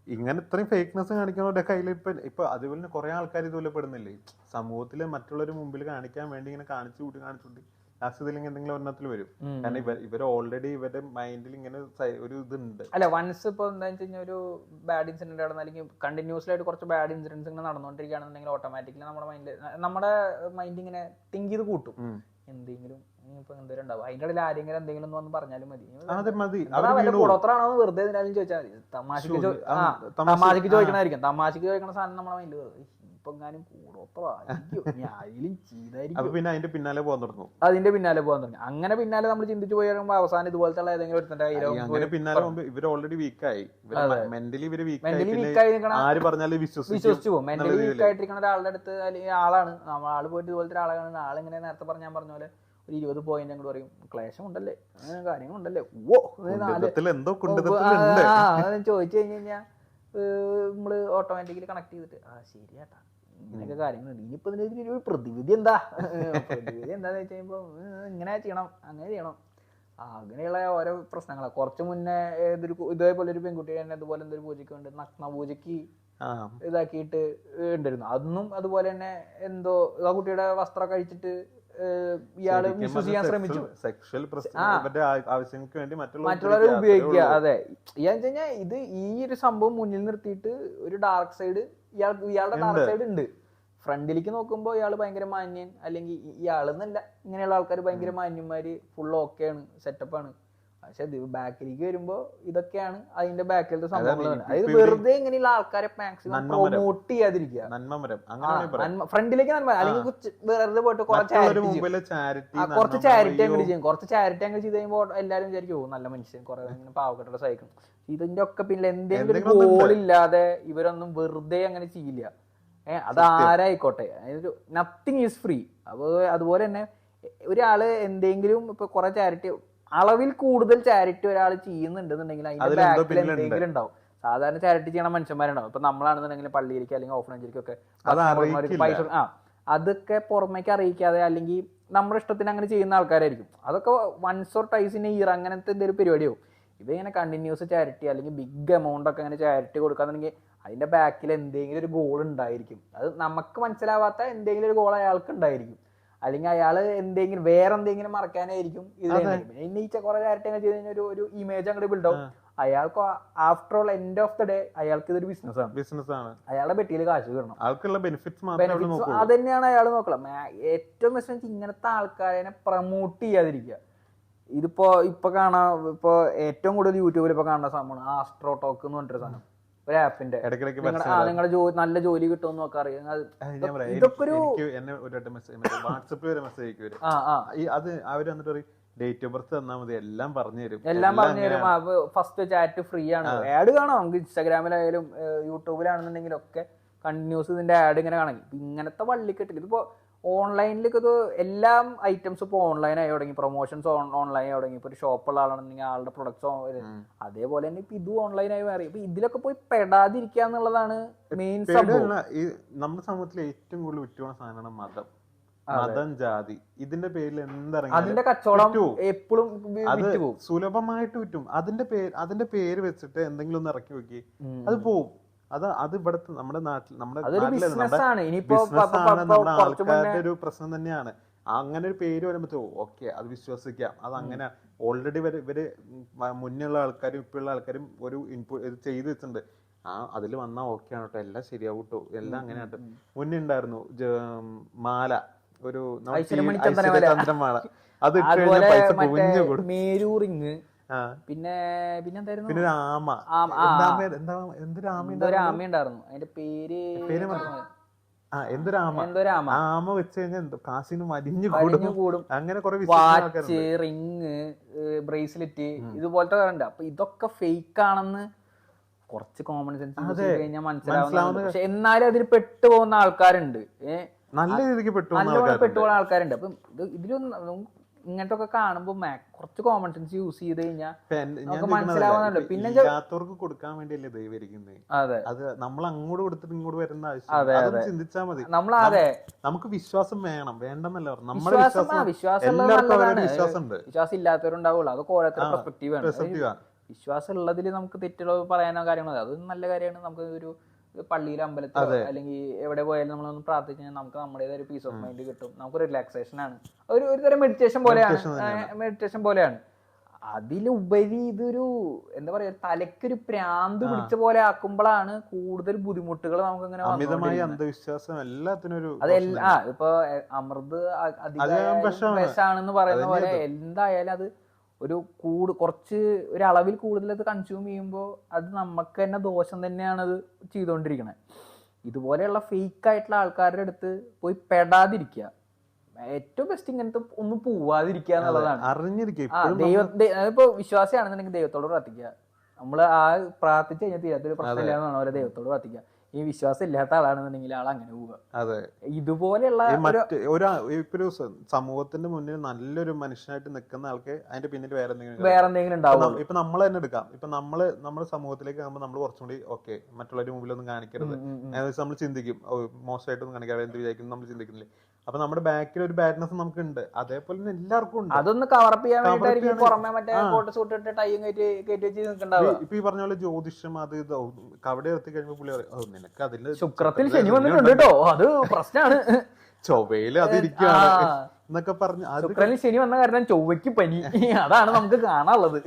ഇങ്ങനെ ഇത്രയും ഫേക്ക്നെസ് കാണിക്കുന്നവരുടെ കയ്യിൽ ഇപ്പൊ അതുപോലെ തന്നെ കുറെ ആൾക്കാർ ഇതുപോലെ പെടുന്നില്ലേ, സമൂഹത്തില് മറ്റുള്ളവരുടെ മുമ്പിൽ കാണിക്കാൻ വേണ്ടി ഇങ്ങനെ കാണിച്ചുകൂട്ടി ലാസ്റ്റ് എന്തെങ്കിലും ഒരെണ്ണത്തിൽ വരും. കാരണം ഇവർ ഓൾറെഡി ഇവരുടെ മൈൻഡിൽ ഇങ്ങനെ ഒരു ഇതുണ്ട്. അല്ല വൺസ് ഇപ്പൊ എന്താ വെച്ച് കഴിഞ്ഞാൽ ഒരു ബാഡ് ഇൻസിഡന്റ് ആണെന്ന് അല്ലെങ്കിൽ കണ്ടിന്യൂസ്ലി ആയിട്ട് കുറച്ച് ബാഡ് ഇൻസിഡൻസ് ഇങ്ങനെ നടന്നുകൊണ്ടിരിക്കുകയാണെന്നുണ്ടെങ്കിൽ ഓട്ടോമാറ്റിക്കലി നമ്മുടെ മൈൻഡ് ഇങ്ങനെ തിങ്ക് ചെയ്ത് കൂട്ടും. എന്തെങ്കിലും ഇപ്പൊ എന്തെങ്കിലും ഉണ്ടാവും, അതിന്റെ ഇടയിൽ ആരെങ്കിലും എന്തെങ്കിലും ഒന്ന് വന്ന് പറഞ്ഞാലും മതി, കൂടോത്രാണോ വെറുതെ ചോദിച്ചാൽ മതി. തമാശക്ക് ചോദിക്കണായിരിക്കും, തമാശക്ക് ചോദിക്കണ സാധനം നമ്മളെ മൈൻഡ് ഇനിയിപ്പോ എങ്ങാനും കൂടോത്രോ ആയാലും ചെയ്തായിരിക്കും. അപ്പൊ പിന്നെ അതിന്റെ പിന്നാലെ പോകാൻ തുടങ്ങും. അതിന്റെ പിന്നാലെ പോകാൻ തുടങ്ങി. അങ്ങനെ പിന്നാലെ നമ്മൾ ചിന്തിച്ചു പോയി കഴിയുമ്പോൾ അവസാനം ഇതുപോലത്തെ ഏതെങ്കിലും അങ്ങനെ പിന്നാലെ ഇവര് ഓൾറെഡി വീക്കായി, മെന്റലി ഇവര് വീക്കായി ആര് പറഞ്ഞാലും വിശ്വസിച്ചു പോകും. മെന്റലി വീക്ക് ആയിട്ടിരിക്കുന്ന ഒരാളുടെ അടുത്ത് അല്ലെങ്കിൽ ആളാണ് ആള് പോയിട്ട് ഇതുപോലത്തെ ആളാണ്, ആളിങ്ങനെ നേരത്തെ ഞാൻ പറഞ്ഞ പോലെ ഒരു 20 പോയിന്റ് അങ്ങോട്ട് പറയും, ക്ലേശം ഉണ്ടല്ലേ കാര്യങ്ങളുണ്ടല്ലേ ചോദിച്ചു കഴിഞ്ഞ് കഴിഞ്ഞാൽ നമ്മള് ഓട്ടോമാറ്റിക്കലി കണക്ട് ചെയ്തിട്ട് ശരിയാട്ടാ ഇങ്ങനെയൊക്കെ കാര്യങ്ങളുണ്ട്, ഇനിയിപ്പോ ഇതിന് ഒരു പ്രതിവിധി എന്താന്ന് വെച്ച് കഴിയുമ്പോ ഇങ്ങനെ ചെയ്യണം അങ്ങനെ ചെയ്യണം അങ്ങനെയുള്ള ഓരോ പ്രശ്നങ്ങളാണ്. കുറച്ച് മുന്നേ ഇതേപോലെ ഒരു പെൺകുട്ടി തന്നെ ഇതുപോലെ എന്തൊരു പൂജയ്ക്ക് ഉണ്ട്, നഗ്ന പൂജയ്ക്ക് ഇതാക്കിയിട്ട് ഉണ്ടായിരുന്നു. അന്നും അതുപോലെ തന്നെ എന്തോ ആ കുട്ടിയുടെ വസ്ത്രം കഴിച്ചിട്ട് ഇയാള് മിസ്യൂസ് ചെയ്യാൻ ശ്രമിച്ചു, മറ്റുള്ളവരെ ഉപയോഗിക്കുക. അതെ, ഇയാന്ന് വെച്ച് കഴിഞ്ഞാൽ ഇത് ഈ ഒരു സംഭവം മുന്നിൽ നിർത്തിയിട്ട് ഒരു ഡാർക്ക് സൈഡ് ഇയാളുടെ ഡാർക്ക് സൈഡ് ഉണ്ട്. ഫ്രണ്ടിലേക്ക് നോക്കുമ്പോൾ ഇയാൾ ഭയങ്കര മാന്യൻ, അല്ലെങ്കിൽ ഇയാളെന്നല്ല ഇങ്ങനെയുള്ള ആൾക്കാർ ഭയങ്കര മാന്യന്മാര്, ഫുൾ ഓക്കെയാണ്, സെറ്റപ്പാണ്. പക്ഷെ ബാക്കിലേക്ക് വരുമ്പോ ഇതൊക്കെയാണ് അതിന്റെ ബാക്കിലത്തെ സംഭവങ്ങൾ. അതായത് വെറുതെ ഇങ്ങനെയുള്ള ആൾക്കാരെ മാക്സിമം പ്രൊമോട്ട് ചെയ്യാതിരിക്കുക. ഫ്രണ്ടിലേക്ക് നന്മ, അല്ലെങ്കിൽ വെറുതെ പോയിട്ട് കുറച്ച് ചാരിറ്റി അങ്ങോട്ട് ചെയ്യും. കുറച്ച് ചാരിറ്റി അങ്ങ് ചെയ്ത് കഴിയുമ്പോൾ എല്ലാവരും വിചാരിക്കും നല്ല മനുഷ്യൻ, കുറെ ഇങ്ങനെ പാവപ്പെട്ട സഹിക്കണം. ഇതിന്റെ ഒക്കെ പിന്നെ എന്തെങ്കിലും ഒരു ഗോളില്ലാതെ ഇവരൊന്നും വെറുതെ അങ്ങനെ ചെയ്യില്ല. അതാരായിക്കോട്ടെ, അതായത് നത്തിങ് ഈസ് ഫ്രീ. അപ്പോൾ അതുപോലെ തന്നെ ഒരാള് എന്തെങ്കിലും ഇപ്പൊ കുറെ ചാരിറ്റി, അളവിൽ കൂടുതൽ ചാരിറ്റി ഒരാൾ ചെയ്യുന്നുണ്ടെന്നുണ്ടെങ്കിൽ അതിന്റെ ബാക്കിൽ എന്തെങ്കിലും ഉണ്ടാവും. സാധാരണ ചാരിറ്റി ചെയ്യണ മനുഷ്യന്മാരുണ്ടാവും. ഇപ്പൊ നമ്മളാണെന്നുണ്ടെങ്കിൽ പള്ളിയിലേക്ക് അല്ലെങ്കിൽ ഓഫനേജിലേക്കൊക്കെ പൈസ അതൊക്കെ പുറമേക്ക് അറിയിക്കാതെ അല്ലെങ്കിൽ നമ്മുടെ ഇഷ്ടത്തിന് അങ്ങനെ ചെയ്യുന്ന ആൾക്കാരായിരിക്കും. അതൊക്കെ once or twice in a year അങ്ങനത്തെ എന്തെങ്കിലും പരിപാടിയാവും. ഇതിങ്ങനെ കണ്ടിന്യൂസ് ചാരിറ്റി അല്ലെങ്കിൽ ബിഗ് എമൗണ്ട് ഒക്കെ അങ്ങനെ ചാരിറ്റി കൊടുക്കാന്നുണ്ടെങ്കിൽ അതിന്റെ ബാക്കിൽ എന്തെങ്കിലും ഒരു ഗോൾ ഉണ്ടായിരിക്കും. അത് നമുക്ക് മനസ്സിലാവാത്ത എന്തെങ്കിലും ഒരു ഗോൾ അയാൾക്ക് ഉണ്ടായിരിക്കും. അല്ലെങ്കിൽ അയാൾ എന്തെങ്കിലും വേറെ എന്തെങ്കിലും മറക്കാനായിരിക്കും ഇത്. കുറെ ചാരിറ്റി അങ്ങനെ ചെയ്ത് കഴിഞ്ഞാൽ ഒരു ഇമേജ് അങ്ങോട്ട് ബിൽഡ് ആവും. അയാൾക്ക് after all end of the day അയാൾക്ക് ഇതൊരു ബിസിനസ്സാണ്. അയാളുടെ പെട്ടിയിൽ കാശ് കയറണം, അത് തന്നെയാണ് അയാൾ നോക്കണം. ഏറ്റവും ബെസ്റ്റ് ഇങ്ങനത്തെ ആൾക്കാരെ പ്രൊമോട്ട് ചെയ്യാതിരിക്കുക. ഇപ്പൊ കാണാം, ഇപ്പൊ ഏറ്റവും കൂടുതൽ യൂട്യൂബിൽ ഇപ്പൊ കാണുന്ന സംഭവമാണ് ആസ്ട്രോ ടോക്ക് എന്ന് പറഞ്ഞിട്ടൊരു സാധനം, ഒരു ആപ്പിന്റെ. നിങ്ങളുടെ നിങ്ങളുടെ ജോലി കിട്ടുമെന്ന് നോക്കാൻ അറിയാം. ഇതൊക്കെ ഒരു വാട്സപ്പിൽ ഒരു മെസ്സേജ് വരും, അത് അവര് വന്നിട്ട് പറയും ഡേറ്റ് ഓഫ് ബർത്ത് തന്നാൽ മതി, എല്ലാം പറഞ്ഞു തരും. ഫസ്റ്റ് ചാറ്റ് ഫ്രീ ആണ്. ആഡ് കാണാം നമുക്ക് ഇൻസ്റ്റാഗ്രാമിലായാലും യൂട്യൂബിലാണെന്നുണ്ടെങ്കിലും ഒക്കെ കണ്ടിന്യൂസ് ഇതിന്റെ ആഡ് ഇങ്ങനെ കാണാം. ഇങ്ങനത്തെ വള്ളിക്കെട്ടില്ല. ഇതിപ്പോ ഓൺലൈനിലേക്ക് ഇത് എല്ലാം ഐറ്റംസ് ഇപ്പോൾ ഓൺലൈൻ ആയി തുടങ്ങി, പ്രൊമോഷൻസ് ഓൺലൈൻ ആയി തുടങ്ങി. ഇപ്പൊ ഒരു ഷോപ്പുള്ള ആളാണെന്നുണ്ടെങ്കിൽ ആളുടെ പ്രൊഡക്ട്സ് അതേപോലെ തന്നെ ഇപ്പൊ ഇതും ഓൺലൈനായി മാറി. ഇപ്പൊ ഇതിലൊക്കെ പോയി പെടാതിരിക്കുക എന്നുള്ളതാണ് മെയിൻ സംഭവം. നമ്മുടെ സമൂഹത്തിൽ ഏറ്റവും കൂടുതൽ വിറ്റുപോണ സാധനമാണ് മതം, ജാതി. ഇതിന്റെ പേരിൽ എന്തിറങ്ങി അതിന്റെ കച്ചവടം എപ്പോഴും അത് സുലഭമായിട്ട് വിറ്റും. അതിന്റെ പേര് വെച്ചിട്ട് എന്തെങ്കിലും ഒന്ന് ഇറക്കി വെക്കി അത് പോവും. അത് ഇവിടുത്തെ നമ്മുടെ നാട്ടിൽ നമ്മുടെ ആൾക്കാരുടെ ഒരു പ്രശ്നം തന്നെയാണ്. അങ്ങനെ ഒരു പേര് വരുമ്പോ ഓക്കെ അത് വിശ്വസിക്കാം, അത് അങ്ങനെ ഓൾറെഡി ഇവര് മുന്നുള്ള ആൾക്കാരും ഇപ്പോഴുള്ള ആൾക്കാരും ഒരു ഇത് ചെയ്ത് വെച്ചിട്ടുണ്ട്. അതിൽ വന്നാ ഓക്കെ ആണ് കേട്ടോ, എല്ലാം ശരിയാവും കേട്ടോ, എല്ലാം അങ്ങനെ ആട്ടോ. മുന്നേ ഉണ്ടായിരുന്നു മാല, ഒരു ചന്ദ്രമാല, അത് ഇട്ട് കഴിഞ്ഞാൽ പൈസ കുഞ്ഞു കൊടുക്കും. മേരൂറിങ്, പിന്നെ പിന്നെ ആമ, എന്തൊരു ആമയുണ്ടായിരുന്നു, അതിന്റെ പേര് ആമ വെച്ച് കഴിഞ്ഞാൽ കാശിന് വലിഞ്ഞു കൂടും. അങ്ങനെ കുറെ വാച്ച്, റിങ്, ബ്രേസ്ലെറ്റ് ഇതുപോലത്തെ ഉണ്ട്. അപ്പൊ ഇതൊക്കെ ഫേക്ക് ആണെന്ന് കുറച്ച് കോമൺ സെൻസ് കഴിഞ്ഞാൽ മനസ്സിലാവുന്നു. പക്ഷെ എന്നാലും അതിൽ പെട്ടുപോകുന്ന ആൾക്കാരുണ്ട്, നല്ല രീതിക്ക് പെട്ടുപോകുന്ന ആൾക്കാരുണ്ട്. അപ്പം ഇതിലൊന്നും ഇങ്ങനത്തെ ഒക്കെ കാണുമ്പോ കുറച്ച് കോമൺ സെൻസ് യൂസ് ചെയ്ത് കഴിഞ്ഞാൽ നമുക്ക് മനസ്സിലാവുന്നുണ്ട്. പിന്നെ കൊടുക്കാൻ വേണ്ടിയല്ലേ ദൈവരിക്കുന്നത്. അതെ, അത് നമ്മൾ അങ്ങോട്ട് കൊടുത്തിട്ട് ഇങ്ങോട്ട് വരുന്ന ആവശ്യം ചിന്തിച്ചാൽ മതി. നമുക്ക് വിശ്വാസം വേണം, വേണ്ടെന്നല്ല പറഞ്ഞു. നമ്മുടെ വിശ്വാസം ഇല്ലാത്തവരുണ്ടാവുള്ളൂ. അതൊക്കെ ഓരോരുത്തരുടെ പെർസ്പെക്റ്റീവാണ്. വിശ്വാസം ഉള്ളതിൽ നമുക്ക് തെറ്റുള്ള പറയാനോ കാര്യങ്ങളോ അത് നല്ല കാര്യമാണ്. നമുക്ക് ഒരു പള്ളിയിലെ അമ്പലത്തിലോ അല്ലെങ്കിൽ എവിടെ പോയാലും നമ്മളൊന്ന് പ്രാർത്ഥിച്ചാൽ നമുക്ക് നമ്മുടേതായ ഒരു പീസ് ഓഫ് മൈൻഡ് കിട്ടും. നമുക്ക് റിലാക്സേഷൻ ആണ്, ഒരു തരം മെഡിറ്റേഷൻ പോലെയാണ്. അതിലുപരി ഇതൊരു എന്താ പറയാ, തലക്കൊരു പ്രാന്ത് പിടിച്ച പോലെ ആക്കുമ്പോഴാണ് കൂടുതൽ ബുദ്ധിമുട്ടുകൾ നമുക്ക് ഇങ്ങനെ അന്ധവിശ്വാസം എല്ലാത്തിനും. ഇപ്പൊ അമൃത് അധികം വിഷാണെന്ന് പറയുന്ന പോലെ എന്തായാലും അത് ഒരു കുറച്ച് ഒരു അളവിൽ കൂടുതൽ അത് കൺസ്യൂം ചെയ്യുമ്പോൾ അത് നമുക്ക് തന്നെ ദോഷം തന്നെയാണ് അത് ചെയ്തുകൊണ്ടിരിക്കണത്. ഇതുപോലെയുള്ള ഫേക്ക് ആയിട്ടുള്ള ആൾക്കാരുടെ അടുത്ത് പോയി പെടാതിരിക്കുക. ഏറ്റവും ബെസ്റ്റ് ഇങ്ങനത്തെ ഒന്നും പോവാതിരിക്കുക എന്നുള്ളതാണ്. ഇപ്പൊ വിശ്വാസിയാണെന്നുണ്ടെങ്കിൽ ദൈവത്തോട് പ്രാർത്ഥിക്കുക. നമ്മള് ആ പ്രാർത്ഥിച്ചു കഴിഞ്ഞാൽ തീരാത്തൊരു പ്രശ്നമില്ല എന്നാണ് അവരെ ദൈവത്തോട് പ്രാർത്ഥിക്കുക. ഈ വിശ്വാസം ഇല്ലാത്ത ആളാണെന്നുണ്ടെങ്കിൽ ആൾ അങ്ങനെ പോവുക. അതെ, ഇതുപോലെയുള്ള ഒരു സമൂഹത്തിന്റെ മുന്നിൽ നല്ലൊരു മനുഷ്യനായിട്ട് നിൽക്കുന്ന ആൾക്ക് അതിന്റെ പിന്നിൽ വേറെ എന്തെങ്കിലും ഉണ്ടാവും. ഇപ്പൊ നമ്മൾ തന്നെ എടുക്കാം. ഇപ്പൊ നമ്മുടെ സമൂഹത്തിലേക്ക് ആകുമ്പോൾ നമ്മൾ കുറച്ചും കൂടി ഓക്കെ, മറ്റുള്ളവരുടെ മുമ്പിലൊന്നും കാണിക്കരുത്, നമ്മൾ ചിന്തിക്കും മോശമായിട്ടൊന്നും കാണിക്കാതെ എന്ത് വിചാരിക്കും നമ്മൾ ചിന്തിക്കുന്നില്ലേ. അപ്പൊ നമ്മുടെ ബാക്കിൽ ഒരു ബാഡ്നെസ് നമുക്ക് ഉണ്ട്, അതേപോലെ തന്നെ എല്ലാവർക്കും ഉണ്ട്. അതൊന്ന് കവറപ്പ് ചെയ്യാൻ പുറമെ മറ്റേ കോട്ട് സൂട്ട് ഇട്ട് ടൈയും കയറ്റി വെച്ച് നിൽക്കണ്ടാവുക. ഇപ്പൊ ഈ പറഞ്ഞ പോലെ ജ്യോതിഷം അത് ഇത് കവടെ എത്തി കഴിയുമ്പോൾ പുള്ളി പറയും നിനക്ക് അതില് ശുക്രത്തിൽ ശനി വന്നിട്ടുണ്ട് കേട്ടോ, അത് പ്രശ്നമാണ്, ചൊവ്വയില് അതിരിക്കുകയാണ് എന്നൊക്കെ പറഞ്ഞു. ശുക്രനിൽ ശനി വന്ന കാരണം ചൊവ്വയ്ക്ക് പനി, അതാണ് നമുക്ക് കാണാനുള്ളത്.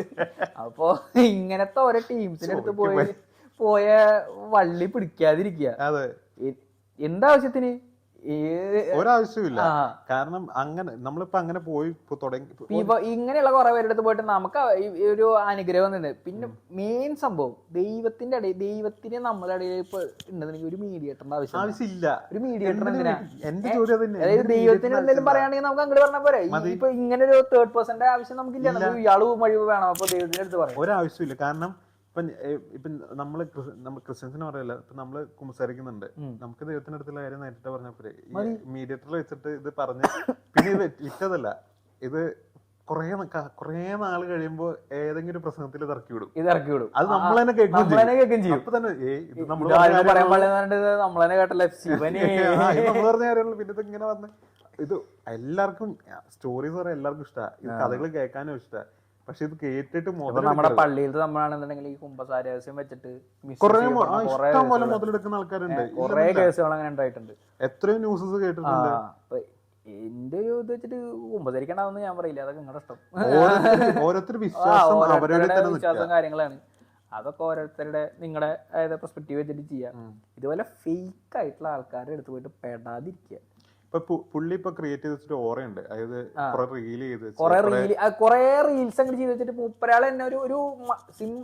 അപ്പൊ ഇങ്ങനത്തെ ഓരോ ടീംസിന്റെ അടുത്ത് പോയ വള്ളി പിടിക്കാതിരിക്കുക. അതെ, എന്താവശ്യത്തിന് ഒരാവശ്യമില്ല. കാരണം അങ്ങനെ നമ്മളിപ്പോ അങ്ങനെ പോയി തുടങ്ങി ഇങ്ങനെയുള്ള കുറെ പേരുടെ അടുത്ത് പോയിട്ട് നമുക്ക് ഒരു അനുഗ്രഹം തന്നെ. പിന്നെ മെയിൻ സംഭവം ദൈവത്തിന് നമ്മളെ ഇടയിൽ ഇപ്പൊ ഉണ്ടെന്നുണ്ടെങ്കിൽ ഒരു മീഡിയേറ്ററിന്റെ ആവശ്യമില്ല. ഒരു മീഡിയേറ്റർ എന്തിനാ? എന്റെ ചോദ്യം തന്നെ, അതായത് ദൈവത്തിന് എന്തെങ്കിലും പറയുകയാണെങ്കിൽ നമുക്ക് അങ്ങോട്ട് പറഞ്ഞാൽ പോരെ. ഇപ്പൊ ഇങ്ങനെ ഒരു തേർഡ് പേഴ്സന്റെ ആവശ്യം നമുക്കില്ല. നമുക്ക് ഇയാള് വഴി വേണം. അപ്പൊ ദൈവത്തിന്റെ അടുത്ത് പറയാം ഒരാവശ്യമില്ല. കാരണം ഇപ്പൊ നമ്മള് ക്രിസ്ത്യൻസിന് പറയല്ല, ഇപ്പൊ നമ്മള് കുമ്പസാരിക്കുന്നുണ്ട്, നമുക്ക് ദൈവത്തിന്റെ അടുത്തുള്ള കാര്യം നേരിട്ട് പറഞ്ഞാൽ പോരെ. മീഡിയേറ്ററിൽ വെച്ചിട്ട് ഇത് പറഞ്ഞ് പിന്നെ ഇത് വിറ്റതല്ല, ഇത് കൊറേ നാള് കഴിയുമ്പോ ഏതെങ്കിലും ഒരു പ്രസംഗത്തിൽ ഇത് ഇറക്കി വിടും. അത് നമ്മൾ തന്നെ കേൾക്കും ചെയ്യും. അപ്പൊ തന്നെ നമ്മൾ നമ്മളെ കേട്ടല്ലേ നമ്മൾ പറഞ്ഞ കാര്യങ്ങൾ പിന്നെ ഇത് ഇങ്ങനെ വന്ന് ഇത് എല്ലാവർക്കും സ്റ്റോറീസ് പറയാൻ എല്ലാവർക്കും ഇഷ്ടമാണ്, ഇത് കഥകൾ കേൾക്കാനും ഇഷ്ടമാണ്. പക്ഷെ ഇത് കേട്ടിട്ട് നമ്മുടെ പള്ളിയിൽ നമ്മളാണെന്നുണ്ടെങ്കിൽ ഈ കുമ്പസാരസ്യം വെച്ചിട്ട് മുതലെടുക്കുന്ന ആൾക്കാരുണ്ട്. കുറെ കേസുകൾ അങ്ങനെ ഉണ്ടായിട്ടുണ്ട്, എത്രയോ ന്യൂസസ് കേട്ടിട്ടുണ്ട്. എന്റെ ഒരു ഇത് വെച്ചിട്ട് കുമ്പസരിക്കണമെന്ന് ഞാൻ പറയില്ല, അതൊക്കെ നിങ്ങളുടെ ഇഷ്ടം. ഓരോരുത്തരുടെ വിശ്വാസം കാര്യങ്ങളാണ്, അതൊക്കെ ഓരോരുത്തരുടെ നിങ്ങളുടെ അതായത് പെർസ്പെക്റ്റീവ് വെച്ചിട്ട് ചെയ്യാം. ഇതുപോലെ ഫേക്ക് ആയിട്ടുള്ള ആൾക്കാരുടെ അടുത്ത് പോയിട്ട് പെടാതിരിക്കുക. ഇപ്പൊ പുള്ളി ഇപ്പൊ ക്രിയേറ്റ് ചെയ്തിട്ട് ഓറയുണ്ട്, അതായത് കൊറേ റീൽസ് അങ്ങനെ ചെയ്ത് വെച്ചിട്ട് മൂപ്പരാൾ തന്നെ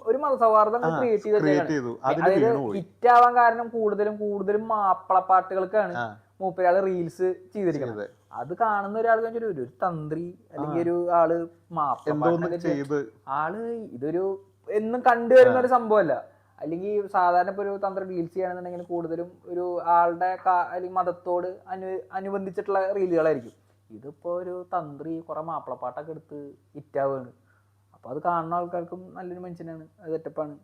ഒരു മതസൗഹാർദ്ദം ക്രിയേറ്റ് ചെയ്തു. അതായത് ഹിറ്റ് ആവാൻ കാരണം കൂടുതലും മാപ്പിളപ്പാട്ടുകൾക്കാണ് മൂപ്പരാള് റീൽസ് ചെയ്തിരിക്കുന്നത്. അത് കാണുന്ന ഒരാൾക്ക് ഒരു തന്ത്രി അല്ലെങ്കിൽ ഒരു ആള് മാപ്പിള ആള് ഇതൊരു എന്നും കണ്ടുവരുന്ന ഒരു സംഭവമല്ല. അല്ലെങ്കിൽ സാധാരണ ഇപ്പൊ ഒരു തന്ത്രം റീൽസ് ചെയ്യുകയാണെന്നുണ്ടെങ്കിൽ കൂടുതലും ഒരു ആളുടെ അല്ലെങ്കിൽ മതത്തോട് അനുബന്ധിച്ചിട്ടുള്ള റീലുകളായിരിക്കും. ഇതിപ്പോ ഒരു തന്ത്രി കുറെ മാപ്പിളപ്പാട്ടൊക്കെ എടുത്ത് ഹിറ്റാവുകയാണ്. അപ്പൊ അത് കാണുന്ന ആൾക്കാർക്കും നല്ലൊരു മനുഷ്യനാണ്, അത് സെറ്റപ്പാണ്.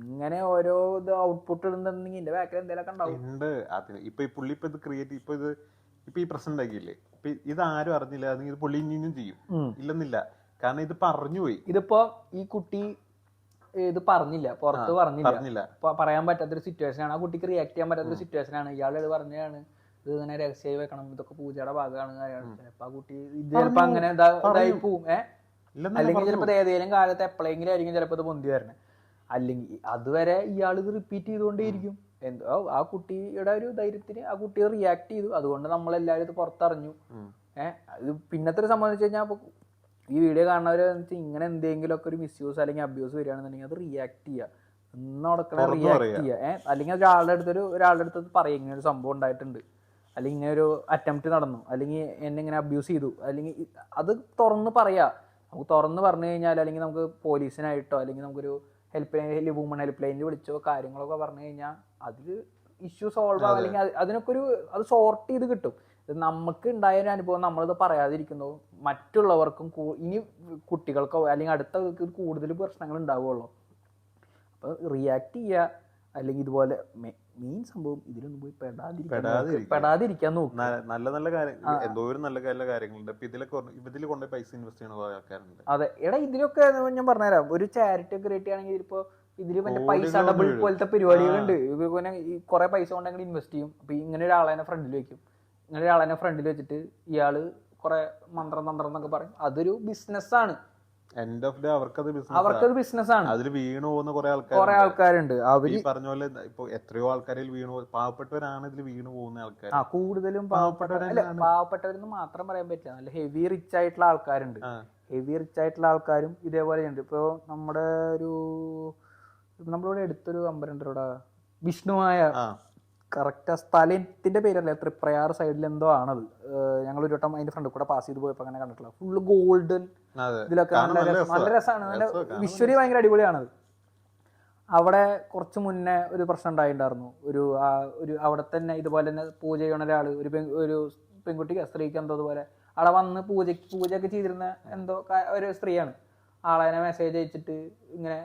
ഇങ്ങനെ ഓരോ ഇത് ഔട്ട്പുട്ട് ഇടുന്നുണ്ടെങ്കിൽ ഇതിന്റെ ബാക്കിൽ എന്തെങ്കിലുമൊക്കെ ഉണ്ടാവും. ഇപ്പൊ ഈ പുള്ളി ഇപ്പൊ ഇത് ക്രിയേറ്റ് ഇപ്പൊ ഈ പ്രശ്നം ഉണ്ടാക്കിയില്ലേ, ഇപ്പൊ ഇത് ആരും അറിഞ്ഞില്ല, ഇത് പുള്ളി ഇനിയും ചെയ്യും ഇല്ലെന്നില്ല. കാരണം ഇത് പറഞ്ഞുപോയി. ഇതിപ്പോ ഈ കുട്ടി ഇത് പറഞ്ഞില്ല, പുറത്ത് പറഞ്ഞില്ല, പറയാൻ പറ്റാത്തൊരു സിറ്റുവേഷൻ ആണ്. ആ കുട്ടിക്ക് റിയാക്ട് ചെയ്യാൻ പറ്റാത്തൊരു സിറ്റുവേഷൻ ആണ്. ഇയാൾ ഇത് പറഞ്ഞാണ് ഇത് ഇങ്ങനെ രഹസ്യമായി വെക്കണം, ഇതൊക്കെ പൂജയുടെ ഭാഗമാണ് കാര്യമാണ്. ചിലപ്പോ ആ കുട്ടി ഇത് ചിലപ്പോ അങ്ങനെ ഇതായി പോവും. അല്ലെങ്കിൽ ചിലപ്പോ ഏതെങ്കിലും കാലത്ത് എപ്പോഴെങ്കിലും ആയിരിക്കും ചിലപ്പോ ഇത് പൊന്തി വരണേ. അല്ലെങ്കിൽ അതുവരെ ഇയാൾ ഇത് റിപ്പീറ്റ് ചെയ്തുകൊണ്ടേയിരിക്കും. എന്തോ ആ കുട്ടിയുടെ ഒരു ധൈര്യത്തിന് ആ കുട്ടി റിയാക്ട് ചെയ്തു, അതുകൊണ്ട് നമ്മളെല്ലാവരും ഇത് പുറത്തറിഞ്ഞു. ഇത് പിന്നത്തെ ഒരു സംഭവം എന്ന് വെച്ച് കഴിഞ്ഞാൽ ഈ വീഡിയോ കാണുന്നവര് ഇങ്ങനെ എന്തെങ്കിലുമൊക്കെ ഒരു മിസ്യൂസ് അല്ലെങ്കിൽ അബ്യൂസ് വരികയാണെന്നുണ്ടെങ്കിൽ അത് റിയാക്ട് ചെയ്യുക, ഇന്നോടക്കണ റിയാക്ട് ചെയ്യുക. അല്ലെങ്കിൽ ഒരാളുടെ അടുത്ത് പറയും ഇങ്ങനെ ഒരു സംഭവം ഉണ്ടായിട്ടുണ്ട്, അല്ലെങ്കിൽ ഇങ്ങനെ ഒരു അറ്റംപ്റ്റ് നടന്നു, അല്ലെങ്കിൽ എന്നെ ഇങ്ങനെ അബ്യൂസ് ചെയ്തു, അല്ലെങ്കിൽ അത് തുറന്ന് പറയാ. നമുക്ക് തുറന്ന് പറഞ്ഞു കഴിഞ്ഞാൽ അല്ലെങ്കിൽ നമുക്ക് പോലീസിനായിട്ടോ അല്ലെങ്കിൽ നമുക്കൊരു വുമൺ ഹെൽപ്പ് ലൈനിൽ വിളിച്ചോ കാര്യങ്ങളൊക്കെ പറഞ്ഞു കഴിഞ്ഞാൽ അതിൽ ഇഷ്യൂ സോൾവ് ആവും. അല്ലെങ്കിൽ അതിനൊക്കെ അത് സോർട്ട് ചെയ്ത് കിട്ടും. നമുക്ക് ഉണ്ടായ ഒരു അനുഭവം നമ്മളിത് പറയാതിരിക്കുന്നു മറ്റുള്ളവർക്കും ഇനി കുട്ടികൾക്കോ അല്ലെങ്കിൽ അടുത്ത കൂടുതൽ പ്രശ്നങ്ങൾ ഉണ്ടാവുകയുള്ളൂ. അപ്പൊ റിയാക്ട് ചെയ്യുക. അല്ലെങ്കിൽ ഇതുപോലെ മെയിൻ സംഭവം ഇതിലൊന്നും പോയി പെടാതിരിക്കാൻ നോക്കും. നല്ല നല്ല കാര്യങ്ങൾ എന്തോരം നല്ല നല്ല കാര്യങ്ങളുണ്ട്. ഇതിൽ കൊണ്ട് പൈസ ഇൻവെസ്റ്റ് ചെയ്യുന്ന ആൾക്കാരുണ്ട്. അതെ എടാ, ഇതിലൊക്കെ ഞാൻ പറഞ്ഞുതരാം. ഒരു ചാരിറ്റി ഒക്കെ ക്രിയേറ്റ് ചെയ്യണമെങ്കിൽ ഇപ്പൊ ഇതില് മറ്റേ പൈസ ഡബിൾ പോലത്തെ പരിപാടികളുണ്ട്. ഇങ്ങനെ കുറെ പൈസ കൊണ്ട് അങ്ങനെ ഇൻവെസ്റ്റ് ചെയ്യും. അപ്പൊ ഇങ്ങനെ ഒരാളെ ഫ്രണ്ടിൽ വെക്കും. ഇങ്ങനെ ഒരാളെ ഫ്രണ്ടിൽ വെച്ചിട്ട് ഇയാള് കുറെ മന്ത്രം എന്നൊക്കെ പറയും. അതൊരു ബിസിനസ്സാണ്. എൻഡ് ഓഫ് ഡേ അവർക്കത് ബിസിനസ്സാണ്. അതിൽ വീണു പോകുന്ന കുറെ ആൾക്കാരുണ്ട്. അവര് പറഞ്ഞ പോലെ ഇപ്പൊ എത്രയോ ആൾക്കാരിൽ വീണു, പാവപ്പെട്ടവരാണ് ഇതിൽ വീണു പോകുന്ന ആൾക്കാർ. കൂടുതലും പാവപ്പെട്ടവരെന്ന് മാത്രം പറയാൻ പറ്റില്ല. നല്ല ഹെവി റിച്ച് ആയിട്ടുള്ള ആൾക്കാരുണ്ട്. ഹെവി റിച്ച് ആയിട്ടുള്ള ആൾക്കാരും ഇതേപോലെ ഉണ്ട്. ഇപ്പൊ നമ്മളിവിടെ അടുത്തൊരു അമ്പലമുണ്ട് ഇവിടെ, വിഷ്ണുമായ കറക്റ്റ് സ്ഥലത്തിന്റെ പേരല്ലേ, തൃപ്രയാർ സൈഡിൽ എന്തോ ആണത്. ഞങ്ങൾ ഒരു വട്ടം അതിന്റെ ഫ്രണ്ട് കൂടെ പാസ് ചെയ്ത് പോയപ്പോൾ അങ്ങനെ കണ്ടിട്ടുള്ള ഫുള്ള് ഗോൾഡൻ ഇതിലൊക്കെ നല്ല രസമാണ്. നല്ല വിഷ്വലി ഭയങ്കര അടിപൊളിയാണത്. അവിടെ കുറച്ച് മുന്നേ ഒരു പ്രശ്നം ഉണ്ടായിട്ടുണ്ടായിരുന്നു. ഒരു അവിടെ തന്നെ ഇതുപോലെ തന്നെ പൂജ ചെയ്യണ ഒരാൾ, ഒരു പെൺകുട്ടിക്ക് സ്ത്രീക്ക് എന്തോ അതുപോലെ അവിടെ വന്ന് പൂജയൊക്കെ ചെയ്തിരുന്ന എന്തോ ഒരു സ്ത്രീയാണ്. ആളെ മെസ്സേജ് അയച്ചിട്ട് ഇങ്ങനെ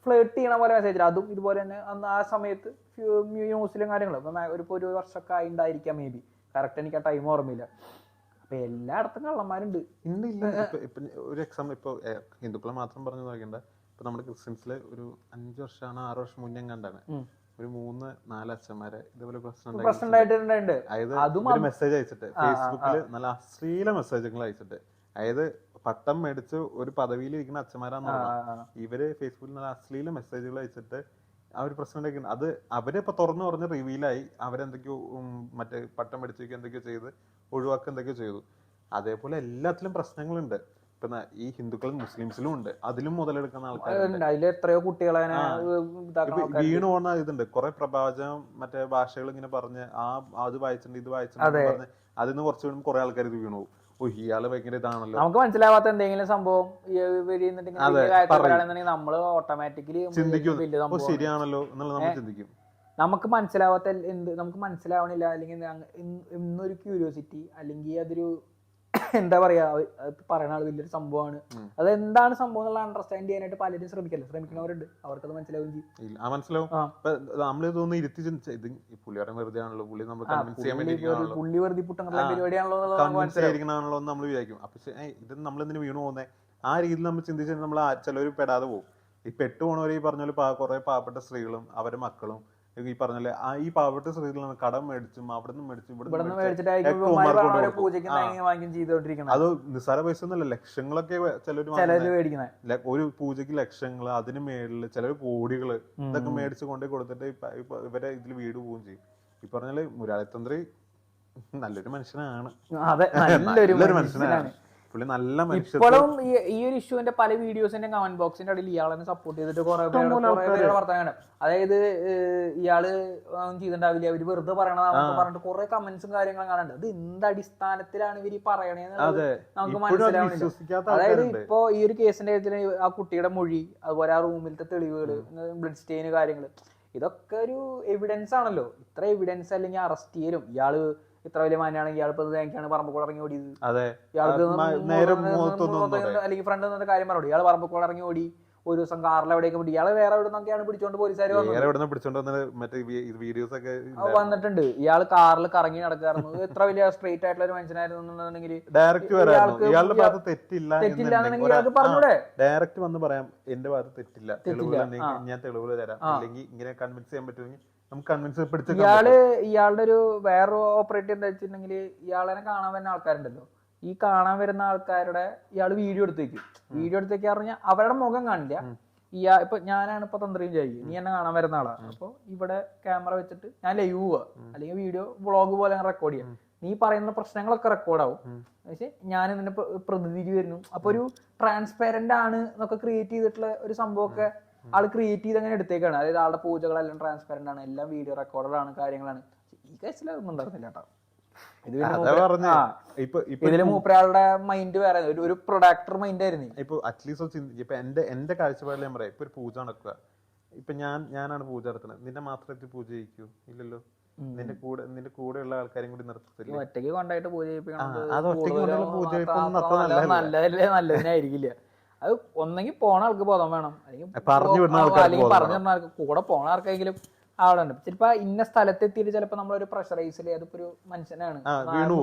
ഫ്ലേർട്ട് ചെയ്യണ പോലെ മെസ്സേജ്. അതും ഇതുപോലെ തന്നെ അന്ന് ആ സമയത്ത് ന്യൂസിലും കാര്യങ്ങളും ഇപ്പോൾ ഒരു വർഷമൊക്കെ ആയിണ്ടായിരിക്കാം മേ ബി, കറക്റ്റ് എനിക്ക് ആ ടൈം ഓർമ്മയില്ല. അപ്പൊ എല്ലായിടത്തും കള്ളന്മാരുണ്ട്. ഒരു എക്സാമ്പിൾ ഇപ്പൊ ഹിന്ദുക്കളെ മാത്രം പറഞ്ഞു നോക്കണ്ട. ഇപ്പൊ നമ്മുടെ ക്രിസ്ത്യൻസില് ഒരു 5 വർഷമാണ് 6 വർഷം മുന്നേ കണ്ടാണ് ഒരു 3-4 അച്ഛന്മാരെ ഇതുപോലെ പ്രശ്നം ഉണ്ടായിട്ടുണ്ട്. അതായത് മെസ്സേജ് അയച്ചിട്ട് ഫേസ്ബുക്കിൽ നല്ല അശ്ലീല മെസ്സേജുകൾ അയച്ചിട്ട്, അതായത് പട്ടം മേടിച്ച് ഒരു പദവിയിൽ ഇരിക്കുന്ന അച്ഛന്മാരാന്ന് പറഞ്ഞാൽ ഇവര് ഫേസ്ബുക്കിൽ നല്ല അശ്ലീല മെസ്സേജുകൾ അയച്ചിട്ട് ആ ഒരു പ്രശ്നം ഉണ്ടാക്കിയിട്ടുണ്ട്. അത് അവരിപ്പോ തുറന്നു പറഞ്ഞ് റിവീലായി അവരെന്തൊക്കെയോ മറ്റേ പട്ടം മേടിച്ചേക്ക് എന്തൊക്കെയോ ചെയ്ത് ഒഴിവാക്കുക എന്തൊക്കെയോ ചെയ്തു. അതേപോലെ എല്ലാത്തിലും പ്രശ്നങ്ങളുണ്ട്. ഇപ്പൊ ഈ ഹിന്ദുക്കളും മുസ്ലിംസിലും ഉണ്ട്, അതിലും മുതലെടുക്കുന്ന ആൾക്കാരുണ്ട്. എത്രയോ കുട്ടികളെ വീണു പോകുന്ന ഇതുണ്ട്. കുറെ പ്രവാചകം മറ്റേ ഭാഷകൾ ഇങ്ങനെ പറഞ്ഞ് അത് വായിച്ചിട്ടുണ്ട് ഇത് വായിച്ചിട്ടുണ്ട് പറഞ്ഞ് അതിന് കുറച്ച് വീണും കുറെ ആൾക്കാർ ഇത് വീണു. ഇയാള് ഭയങ്കര ഇതാണല്ലോ, നമുക്ക് മനസ്സിലാവാത്ത എന്തെങ്കിലും സംഭവം നമ്മള് ഓട്ടോമാറ്റിക്കലി ചിന്തിക്കും ശരിയാണല്ലോ എന്നുള്ളത് നമ്മൾ ചിന്തിക്കും. നമുക്ക് മനസ്സിലാവാത്ത നമുക്ക് മനസ്സിലാവണില്ല, അല്ലെങ്കിൽ ഇന്നൊരു ക്യൂരിയോസിറ്റി, അല്ലെങ്കിൽ അതൊരു എന്താ പറയാ പറയണ ആള് വലിയൊരു സംഭവമാണ്, അത് എന്താണ് സംഭവം എന്നുള്ള അണ്ടർസ്റ്റാൻഡ് ചെയ്യാനായിട്ട് പലരും ശ്രമിക്കുന്നവരുണ്ട്. അവർക്കത് മനസ്സിലാവും ചെയ്യും. മനസ്സിലാവും. നമ്മളിതൊന്നും ഇരുത്തി പുള്ളിയുടെ വെറുതെ ആണല്ലോ, പുള്ളി നമ്മൾ പുള്ളി വെറുതെ പുട്ടുള്ള പരിപാടിയാണല്ലോ നമ്മൾ വിചാരിക്കും. പക്ഷെ ഇത് നമ്മളെന്തിനു വീണു പോകുന്നത് ആ രീതിയിൽ നമ്മൾ ചിന്തിച്ചാൽ നമ്മൾ ചിലവർ പെടാതെ പോകും. ഈ പെട്ടുപോണവർ ഈ പറഞ്ഞ കുറെ പാവപ്പെട്ട സ്ത്രീകളും അവരുടെ മക്കളും ഈ പറഞ്ഞല്ലേ ഈ പാവപ്പെട്ട സ്ത്രീകളാണ് കടം മേടിച്ചും അവിടെ നിന്ന് മേടിച്ചും അത് നിസ്സാര പൈസ ഒന്നുമല്ല, ലക്ഷങ്ങളൊക്കെ ചിലര് ഒരു പൂജക്ക് ലക്ഷങ്ങള്, അതിന് മേളില് ചിലര് കോടികള് ഇതൊക്കെ മേടിച്ച് കൊണ്ടേ കൊടുത്തിട്ട് ഇവരെ ഇതിൽ വീട് പോവുകയും ചെയ്യും. ഈ പറഞ്ഞാല് മുരാളിത്തന്ത്രി നല്ലൊരു മനുഷ്യനാണ്, നല്ലൊരു മനുഷ്യനാണ്. ഇപ്പോഴും ഈ ഒരു ഇഷ്യൂവിന്റെ പല വീഡിയോസിന്റെ കമന്റ് ബോക്സിന്റെ അടിയിൽ ഇയാളെ സപ്പോർട്ട് ചെയ്തിട്ട് കുറെ പേരുടെ വർത്തമാനം, അതായത് ഇയാള് ചെയ്തിട്ടുണ്ടാവില്ല, അവര് വെറുതെ പറയണതാണെന്ന് പറഞ്ഞിട്ട് കുറെ കമന്റ്സും കാര്യങ്ങളും കാണാനുണ്ട്. അത് എന്ത് അടിസ്ഥാനത്തിലാണ് ഇവര് പറയണേന്നുള്ളത് നമുക്ക് മനസ്സിലാവുന്നില്ല. അതായത് ഇപ്പൊ ഈ ഒരു കേസിന്റെ കാര്യത്തിൽ ആ കുട്ടിയുടെ മൊഴി, അതുപോലെ ആ റൂമിലത്തെ തെളിവുകള്, ബ്ലഡ് സ്റ്റെയിന് കാര്യങ്ങള്, ഇതൊക്കെ ഒരു എവിഡൻസ് ആണല്ലോ. ഇത്ര എവിഡൻസ് അല്ലെങ്കിൽ അറസ്റ്റ് ചെയ്യലും, ഇയാള് ഇത്ര വലിയ മാനാണെങ്കിൽ ഇയാൾ ഇപ്പൊ പറമ്പക്കൂടെ ഇറങ്ങി ഓടിയത്, ഇയാൾക്ക് അല്ലെങ്കിൽ ഫ്രണ്ട് നിന്നൊരു കാര്യം പറഞ്ഞു, ഇയാൾ പറമ്പക്കൂടെ ഇറങ്ങി ഓടി ഒരു ദിവസം കാറിൽ എവിടെയൊക്കെ പിടി, ഇയാള് വേറെ എവിടെ നിന്നൊക്കെയാണ് പിടിച്ചോണ്ട് പോലീസുകാർ വന്നിട്ടുണ്ട്. ഇയാൾ കാറിൽ കറങ്ങി നടക്കായിരുന്നു. എത്ര വലിയ സ്ട്രെയിറ്റ് ആയിട്ടുള്ള ഒരു മനുഷ്യനായിരുന്നുണ്ടെങ്കിൽ തെറ്റില്ലാന്നുണ്ടെങ്കിൽ ഇയാൾക്ക് പറഞ്ഞൂടെ, ഡയറക്റ്റ് വന്ന് പറയാം എന്റെ ഭാഗത്ത് തെറ്റില്ല, ഞാൻ തെളിവുകൾ തരാം, അല്ലെങ്കിൽ ഇങ്ങനെ കൺവിൻസ് ചെയ്യാൻ പറ്റുമെങ്കിൽ ഇയാളുടെ ഒരു വേറെ ഓപ്പറേറ്റ് എന്താ വെച്ചിട്ടുണ്ടെങ്കിൽ ഇയാളെ കാണാൻ വരുന്ന ആൾക്കാരുണ്ടല്ലോ, ഈ കാണാൻ വരുന്ന ആൾക്കാരുടെ ഇയാള് വീഡിയോ എടുത്ത് വെക്കും. വീഡിയോ എടുത്ത് വെക്കാന്ന് പറഞ്ഞാൽ അവരുടെ മുഖം കാണില്ല. ഇപ്പൊ ഞാനാണ് ഇപ്പൊ തന്ത്രിയും ചെയ്യും, നീ എന്നെ കാണാൻ വരുന്ന ആളാ, അപ്പൊ ഇവിടെ ക്യാമറ വെച്ചിട്ട് ഞാൻ ലൈവ് പോവാ, അല്ലെങ്കിൽ വീഡിയോ വ്ളോഗ് പോലെ റെക്കോർഡ് ചെയ്യാം, നീ പറയുന്ന പ്രശ്നങ്ങളൊക്കെ റെക്കോർഡാവും, പക്ഷെ ഞാൻ ഇതിന്റെ പ്രതിനിധി വരുന്നു. അപ്പൊ ഒരു ട്രാൻസ്പെറന്റ് ആണ് എന്നൊക്കെ ക്രിയേറ്റ് ചെയ്തിട്ടുള്ള ഒരു സംഭവമൊക്കെ ആള് ക്രിയേറ്റ് ചെയ്ത് അങ്ങനെ എടുത്തേക്കാണ്. അതായത് ആളുടെ പൂജകളെല്ലാം ട്രാൻസ്പെറന്റ് ആണ്, എല്ലാം വീഡിയോ റെക്കോർഡാണ് കാര്യങ്ങളാണ്. ഈ കേസിൽ അതൊന്നും ഉണ്ടായിരുന്നില്ല കേട്ടോ. ഇതില് മൂപ്പരാളുടെ മൈൻഡ് വേറെ, ഒരു പ്രൊഡക്ടർ മൈൻഡ് ആയിരുന്നു. ഇപ്പൊ അറ്റ്ലീസ്റ്റ് ഇപ്പൊ എന്റെ കാഴ്ചപ്പാടിൽ ഞാൻ പറയാം, ഇപ്പൊ ഒരു പൂജ നടക്കുക, ഇപ്പൊ ഞാനാണ് പൂജ നടത്തുന്നത്, നിന്റെ മാത്രത്തിൽ പൂജ ചെയ്യിക്കൂ? ഇല്ലല്ലോ. നിന്റെ കൂടെയുള്ള ആൾക്കാരും കൂടി നിർത്തത്തില്ല, ഒറ്റയ്ക്ക് കൊണ്ടായിട്ട് പൂജ നല്ലതിനായിരിക്കില്ല. അത് ഒന്നെങ്കിൽ പോണ ആൾക്ക് ബോധം വേണം, അല്ലെങ്കിൽ പറഞ്ഞു തരുന്ന ആൾക്ക്, കൂടെ പോണ ആർക്കെങ്കിലും അവിടെ ഉണ്ട്. ചിലപ്പോ ഇന്ന സ്ഥലത്തെത്തിയിട്ട് ചിലപ്പോ നമ്മളൊരു പ്രഷറൈസിൽ, അതിപ്പോ ഒരു മനുഷ്യനാണ്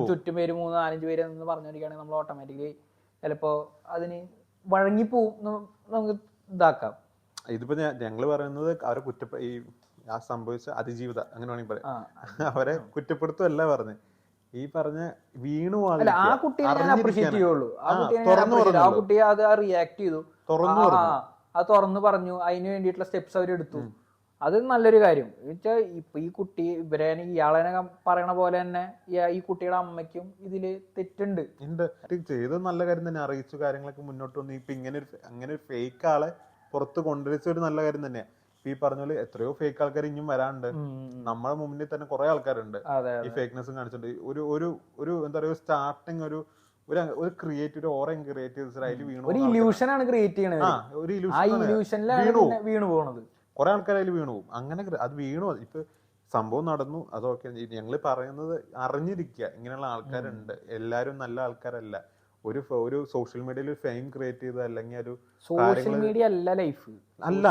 ചുറ്റും പേര് 3-4 പേര് എന്ന് പറഞ്ഞിരിക്കുകയാണെങ്കിൽ നമ്മൾ ഓട്ടോമാറ്റിക്കലി ചിലപ്പോ അതിന് വഴങ്ങിപ്പോവും, നമുക്ക് ഇതാക്കാം. ഇതിപ്പോ ഞങ്ങള് പറയുന്നത് അവരെ ഈ സംഭവിച്ച അതിജീവിത അങ്ങനെ വേണമെങ്കിൽ പറയാം, അവരെ കുറ്റപ്പെടുത്തുമല്ല പറഞ്ഞ് ഈ പറഞ്ഞ വീണു ആ കുട്ടിയെ ഞാൻ അപ്രീഷിയേറ്റ് ചെയ്യുള്ളൂ. ആ കുട്ടിയെ അത് റിയാക്ട് ചെയ്തു, അത് തുറന്നു പറഞ്ഞു, അതിന് വേണ്ടിയിട്ടുള്ള സ്റ്റെപ്സ് അവരെടുത്തു. അത് നല്ലൊരു കാര്യം. വെച്ചാൽ ഇപ്പൊ ഈ കുട്ടി ഇവരെ ഇയാളെ പറയണ പോലെ തന്നെ ഈ കുട്ടിയുടെ അമ്മയ്ക്കും ഇതില് തെറ്റുണ്ട്. ചെയ്തത് നല്ല കാര്യം തന്നെ, അറിയിച്ചു കാര്യങ്ങളൊക്കെ മുന്നോട്ട് വന്നു. ഇപ്പൊ അങ്ങനെ ഒരു ഫേക്ക് ആളെ പുറത്ത് കൊണ്ടുവച്ച ഒരു നല്ല കാര്യം തന്നെയാ. ഈ പറഞ്ഞ പോലെ എത്രയോ ഫേക്ക് ആൾക്കാർ ഇനിയും വരാണ്ട്. നമ്മളെ മുന്നിൽ തന്നെ കുറെ ആൾക്കാരുണ്ട് ഈ ഫേക്ക്നെസ് കാണിച്ചിട്ട്. ഒരു ഒരു ഒരു എന്താ പറയുക സ്റ്റാർട്ടിങ് ഒരു ഒരു ക്രിയേറ്റീവ് ഓറ ക്രിയേറ്റ് ചെയ്ത് അതിൽ വീണു. ഒരു ഇല്യൂഷൻ ആണ് ക്രിയേറ്റ് ചെയ്യണത്. ഒരു വീണു പോകുന്നത് കുറെ ആൾക്കാർ അതിൽ വീണു പോകും. അങ്ങനെ അത് വീണു. ഇപ്പൊ സംഭവം നടന്നു, അതൊക്കെ ഞങ്ങൾ പറയുന്നത് അറിഞ്ഞിരിക്കുക ഇങ്ങനെയുള്ള ആൾക്കാരുണ്ട്. എല്ലാരും നല്ല ആൾക്കാരല്ല. ഒരു സോഷ്യൽ മീഡിയയിൽ ഒരു ഫെയിം ക്രിയേറ്റ് ചെയ്ത് അല്ലെങ്കിൽ ഒരു സോഷ്യൽ മീഡിയ അല്ല ലൈഫ് അല്ല.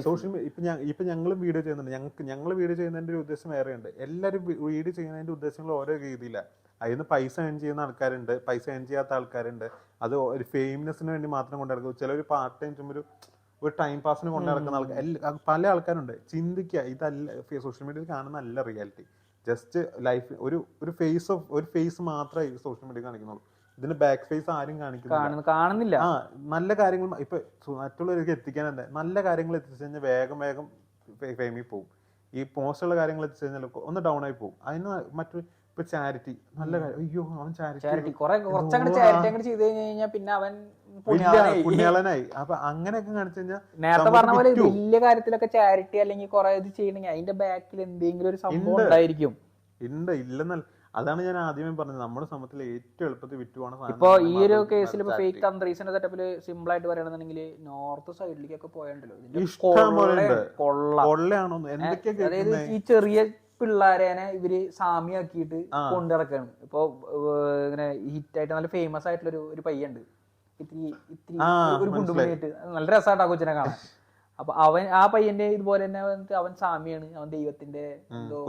സോഷ്യൽ മീഡിയ ഇപ്പൊ ഞങ്ങളും വീഡിയോ ചെയ്യുന്നുണ്ട്. ഞങ്ങൾ വീഡിയോ ചെയ്യുന്നതിന്റെ ഒരു ഉദ്ദേശം വേറെയുണ്ട്. എല്ലാവരും വീഡിയോ ചെയ്യുന്നതിന്റെ ഉദ്ദേശങ്ങൾ ഓരോ രീതിയിലാണ്. അതിന് പൈസ ഏൺ ചെയ്യുന്ന ആൾക്കാരുണ്ട്, പൈസ ഏൺ ചെയ്യാത്ത ആൾക്കാരുണ്ട്. അത് ഒരു ഫെയിംനെസ്സിന് വേണ്ടി മാത്രം കൊണ്ടു നടക്കും. ചിലർ പാർട്ട് ടൈം ചുമ്മാ ഒരു ടൈം പാസിന് കൊണ്ടു നടക്കുന്ന ആൾക്കാർ പല ആൾക്കാരുണ്ട്. ചിന്തിക്കുക, ഇതല്ല സോഷ്യൽ മീഡിയയിൽ കാണുന്ന അല്ല റിയാലിറ്റി. ജസ്റ്റ് ലൈഫ് ഒരു ഫേസ് മാത്രമേ സോഷ്യൽ മീഡിയ കാണിക്കുന്നുള്ളൂ. ഇതിന്റെ ബാക്ക് ഫേസ് ആരും കാണുന്നില്ല. നല്ല കാര്യങ്ങൾ ഇപ്പൊ മറ്റുള്ളവർക്ക് എത്തിക്കാൻ തന്നെ നല്ല കാര്യങ്ങൾ എത്തിച്ചു കഴിഞ്ഞാൽ വേഗം ഫെയിമിൽ പോകും. ഈ പോസ്റ്റുള്ള കാര്യങ്ങൾ എത്തിച്ചു കഴിഞ്ഞാൽ ഒന്ന് ഡൗൺ ആയി പോകും. അതിന് മറ്റൊരു ഇപ്പൊ ചാരിറ്റി നല്ല കാര്യം, അയ്യോ അവൻ ചാരിറ്റി പിന്നെ അവൻ പുണ്യാളനായി. അപ്പൊ അങ്ങനെയൊക്കെ കാണിച്ചു കഴിഞ്ഞാൽ നേരത്തെ പറഞ്ഞ പോലെ വലിയ കാര്യത്തിലൊക്കെ ചാരിറ്റി അല്ലെങ്കിൽ കുറെ ഇത് ചെയ്യണമെങ്കിൽ അതിന്റെ ബാക്കിൽ എന്തെങ്കിലും ഒരു സംഭവം ഉണ്ടായിരിക്കും. ഇല്ലെന്നല്ല, അതാണ് ഞാൻ ആദ്യമേ പറഞ്ഞത്. നമ്മുടെ സമയത്തിൽ ഏറ്റവും എളുപ്പത്തിൽ വിറ്റുവാണ്. ഇപ്പൊ ഈ ഒരു കേസിൽ ഇപ്പൊ ഫേക്ക് തന്ത്രീസിന്റെ സെറ്റപ്പില് സിമ്പിൾ ആയിട്ട് പറയുകയാണെന്നുണ്ടെങ്കിൽ നോർത്ത് സൈഡിലേക്കൊക്കെ പോയണ്ടല്ലോ കൊള്ളയാണോ എന്തൊക്കെയാ. അതായത് ഈ ചെറിയ പിള്ളേരേനെ ഇവര് സാമ്യാക്കിയിട്ട് കൊണ്ടിറക്കാണ്. ഇപ്പൊ ഇങ്ങനെ ഹിറ്റായിട്ട് നല്ല ഫേമസ് ആയിട്ടുള്ള ഒരു പയ്യുണ്ട്, ഇത്തിരി ഒരു കുണ്ടുമണിയായിട്ട് നല്ല രസമായിട്ട് ആ കൊച്ചിനെ കാണാൻ. അപ്പൊ ആ പയ്യന്റെ ഇതുപോലെ തന്നെ അവൻ സാമിയാണ്, അവൻ ദൈവത്തിന്റെ എന്തോ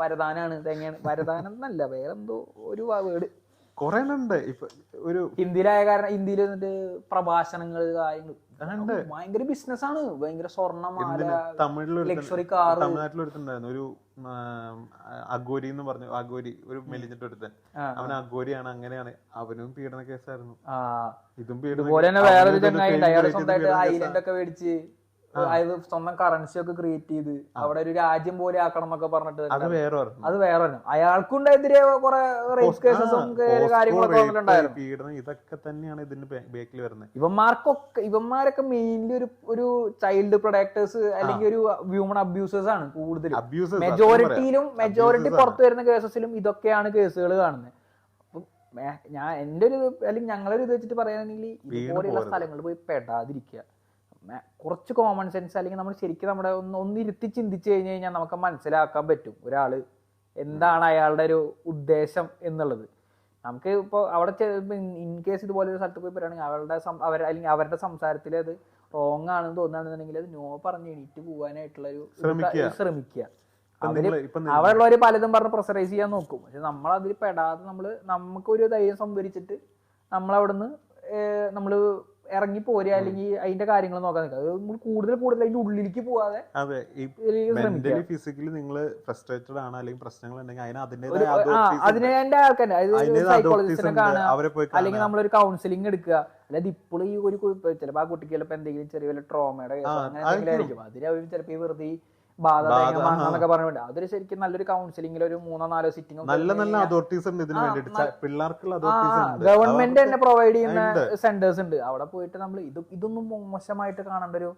വരദാനാണ്. തെങ്ങാണ് വരദാനം എന്നല്ല, വേറെ എന്തോ ഒരു വേർഡ് കൊറേ ഉണ്ട്. ഒരു ഹിന്ദിയിലായ കാരണം ഹിന്ദിയിൽ വന്നിട്ട് പ്രഭാഷണങ്ങൾ കാര്യങ്ങൾ ഭയങ്കര ബിസിനസ്സാണ്. ഭയങ്കര സ്വർണ്ണമാല, ലക്ഷറി കാർ. തമിഴ്നാട്ടിലൊരുത്തുണ്ടായിരുന്നു ഒരു അഗോരി എന്ന് പറഞ്ഞു. അഗോരി ഒരു മെലിഞ്ഞിട്ട് ഒരുത്തൻ, അവൻ അഗോരിയാണ്, അങ്ങനെയാണ്. അവനും പീഡന കേസായിരുന്നു. ഇതും വേറൊരു ചങ്ങായി അയാൾ സ്വന്തമായിട്ട് ഐലൻഡ് ഒക്കെ മേടിച്ച് അതായത് സ്വന്തം കറൻസി ഒക്കെ ക്രിയേറ്റ് ചെയ്ത് അവിടെ ഒരു രാജ്യം പോലെ ആക്കണം എന്നൊക്കെ പറഞ്ഞിട്ട് അത് വേറെ അയാൾക്കുണ്ടായതിരെ കുറെ റേപ്പ് കേസസും കാര്യങ്ങളൊക്കെ വന്നിട്ടുണ്ടായിരുന്നു. ഇതൊക്കെ തന്നെയാണ് ഇതിന്റെ ബേക്കിൽ വരുന്നത്. ഇവന്മാരൊക്കെ മെയിൻലി ഒരു ചൈൽഡ് പ്രൊഡക്ടേഴ്സ് അല്ലെങ്കിൽ ഒരു ഹ്യൂമൻ അബ്യൂസേഴ്സ് ആണ് കൂടുതലും. മെജോറിറ്റി പുറത്തു വരുന്ന കേസസിലും ഇതൊക്കെയാണ് കേസുകൾ കാണുന്നത്. ഞാൻ എന്റെ ഒരു അല്ലെങ്കിൽ ഞങ്ങളൊരു ഇത് വെച്ചിട്ട് പറയുകയാണെങ്കിൽ ഇതുപോലെയുള്ള സ്ഥലങ്ങളിൽ പോയി പെടാതിരിക്കുക. കുറച്ച് കോമൺ സെൻസ് അല്ലെങ്കിൽ നമ്മൾ ശരിക്കും നമ്മുടെ ഒന്നിരുത്തി ചിന്തിച്ചു കഴിഞ്ഞു കഴിഞ്ഞാൽ നമുക്ക് മനസ്സിലാക്കാൻ പറ്റും ഒരാള് എന്താണ് അയാളുടെ ഒരു ഉദ്ദേശം എന്നുള്ളത്. നമുക്ക് ഇപ്പോൾ അവിടെ ഇൻ കേസ് ഇതുപോലെ ഒരു സ്ഥലത്ത് പോയി പറയുകയാണെങ്കിൽ അല്ലെങ്കിൽ അവരുടെ സംസാരത്തിൽ അത് റോങ് ആണെന്ന് തോന്നുകയാണെന്നുണ്ടെങ്കിൽ അത് നോ പറഞ്ഞ് എണീറ്റ് പോകാനായിട്ടുള്ള ഒരു ശ്രമിക്കുക. അവിടെയുള്ളവര് പലതും പറഞ്ഞ് പ്രഷറൈസ് ചെയ്യാൻ നോക്കും. പക്ഷെ നമ്മൾ അതിൽ പെടാതെ നമുക്കൊരു ധൈര്യം സംഭരിച്ചിട്ട് നമ്മളവിടുന്ന് നമ്മള് ഇറങ്ങി പോരുക, അല്ലെങ്കിൽ അതിന്റെ കാര്യങ്ങൾ നോക്കാൻ നിൽക്കുക. കൂടുതൽ അതിന്റെ ഉള്ളിലേക്ക് പോവാതെ ഫിസിക്കലി നിങ്ങൾ ഫ്രസ്ട്രേറ്റഡ് ആണ് അല്ലെങ്കിൽ പ്രശ്നങ്ങൾ ഉണ്ടെങ്കിൽ അതിന് എന്റെ ആൾക്കാരെ സൈക്കോളജിസ്റ്റിനെ കാണുക, അല്ലെങ്കിൽ നമ്മളൊരു കൗൺസിലിംഗ് എടുക്കുക. അല്ലാതെ ഇപ്പോഴും ഈ ഒരു ചിലപ്പോൾ ആ കുട്ടിക്ക് ചിലപ്പോൾ എന്തെങ്കിലും ചെറിയ വല്ല ട്രോമയുടെ അങ്ങനെ എന്തെങ്കിലും ആയിരിക്കും. അതിന് അവർ ചിലപ്പോൾ വെറുതെ എന്നൊക്കെ പറഞ്ഞിട്ടുണ്ട്. അതൊരു ശരിക്കും നല്ലൊരു കൗൺസിലിംഗിൽ ഒരു 3-4 സിറ്റിംഗ് ഗവൺമെന്റ് തന്നെ പ്രൊവൈഡ് ചെയ്യുന്ന സെന്റേഴ്സ് ഉണ്ട്. അവിടെ പോയിട്ട് നമ്മൾ ഇതൊന്നും മോശമായിട്ട് കാണേണ്ട ഒരു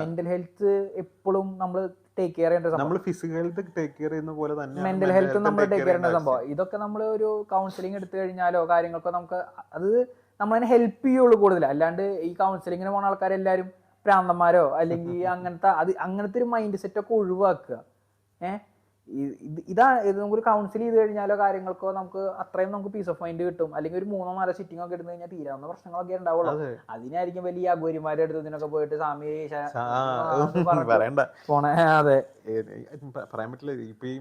മെന്റൽ ഹെൽത്ത് എപ്പോഴും നമ്മൾ ടേക്ക് കെയർ ചെയ്യേണ്ട സംഭവം. ഫിസിക്കൽ ഹെൽത്ത് ടേക്ക് കെയർ ചെയ്യുന്ന പോലെ തന്നെ മെന്റൽ ഹെൽത്ത് നമ്മൾ ടേക്ക് കെയർ ചെയ്യേണ്ട സംഭവം. ഇതൊക്കെ നമ്മൾ ഒരു കൗൺസിലിംഗ് എടുത്തു കഴിഞ്ഞാലോ കാര്യങ്ങളൊക്കെ നമുക്ക് അത് നമ്മളതിനെ ഹെൽപ്പ് ചെയ്യുള്ളൂ കൂടുതൽ. അല്ലാണ്ട് ഈ കൗൺസിലിങ്ങിന് പോകുന്ന ആൾക്കാരെല്ലാരും പ്രാന്തന്മാരോ അല്ലെങ്കിൽ അങ്ങനത്തെ ഒരു മൈൻഡ് സെറ്റ് ഒക്കെ ഒഴിവാക്കുക. നമുക്കൊരു കൗൺസിൽ ചെയ്ത് കഴിഞ്ഞാലോ കാര്യങ്ങൾക്കോ നമുക്ക് അത്രയും നമുക്ക് പീസ് ഓഫ് മൈൻഡ് കിട്ടും. അല്ലെങ്കിൽ ഒരു 3-4 സിറ്റിംഗ് ഒക്കെ എടുത്തു കഴിഞ്ഞാൽ തീരാവുന്ന പ്രശ്നങ്ങളൊക്കെ ഉണ്ടാവുള്ളൂ. അതിനായിരിക്കും വലിയ അഗോരിമാരുടെ അടുത്തതിനൊക്കെ പോയിട്ട് സ്വാമി പോണേ. അതെ, പറയാൻ പറ്റില്ല. ഇപ്പൊ ഈ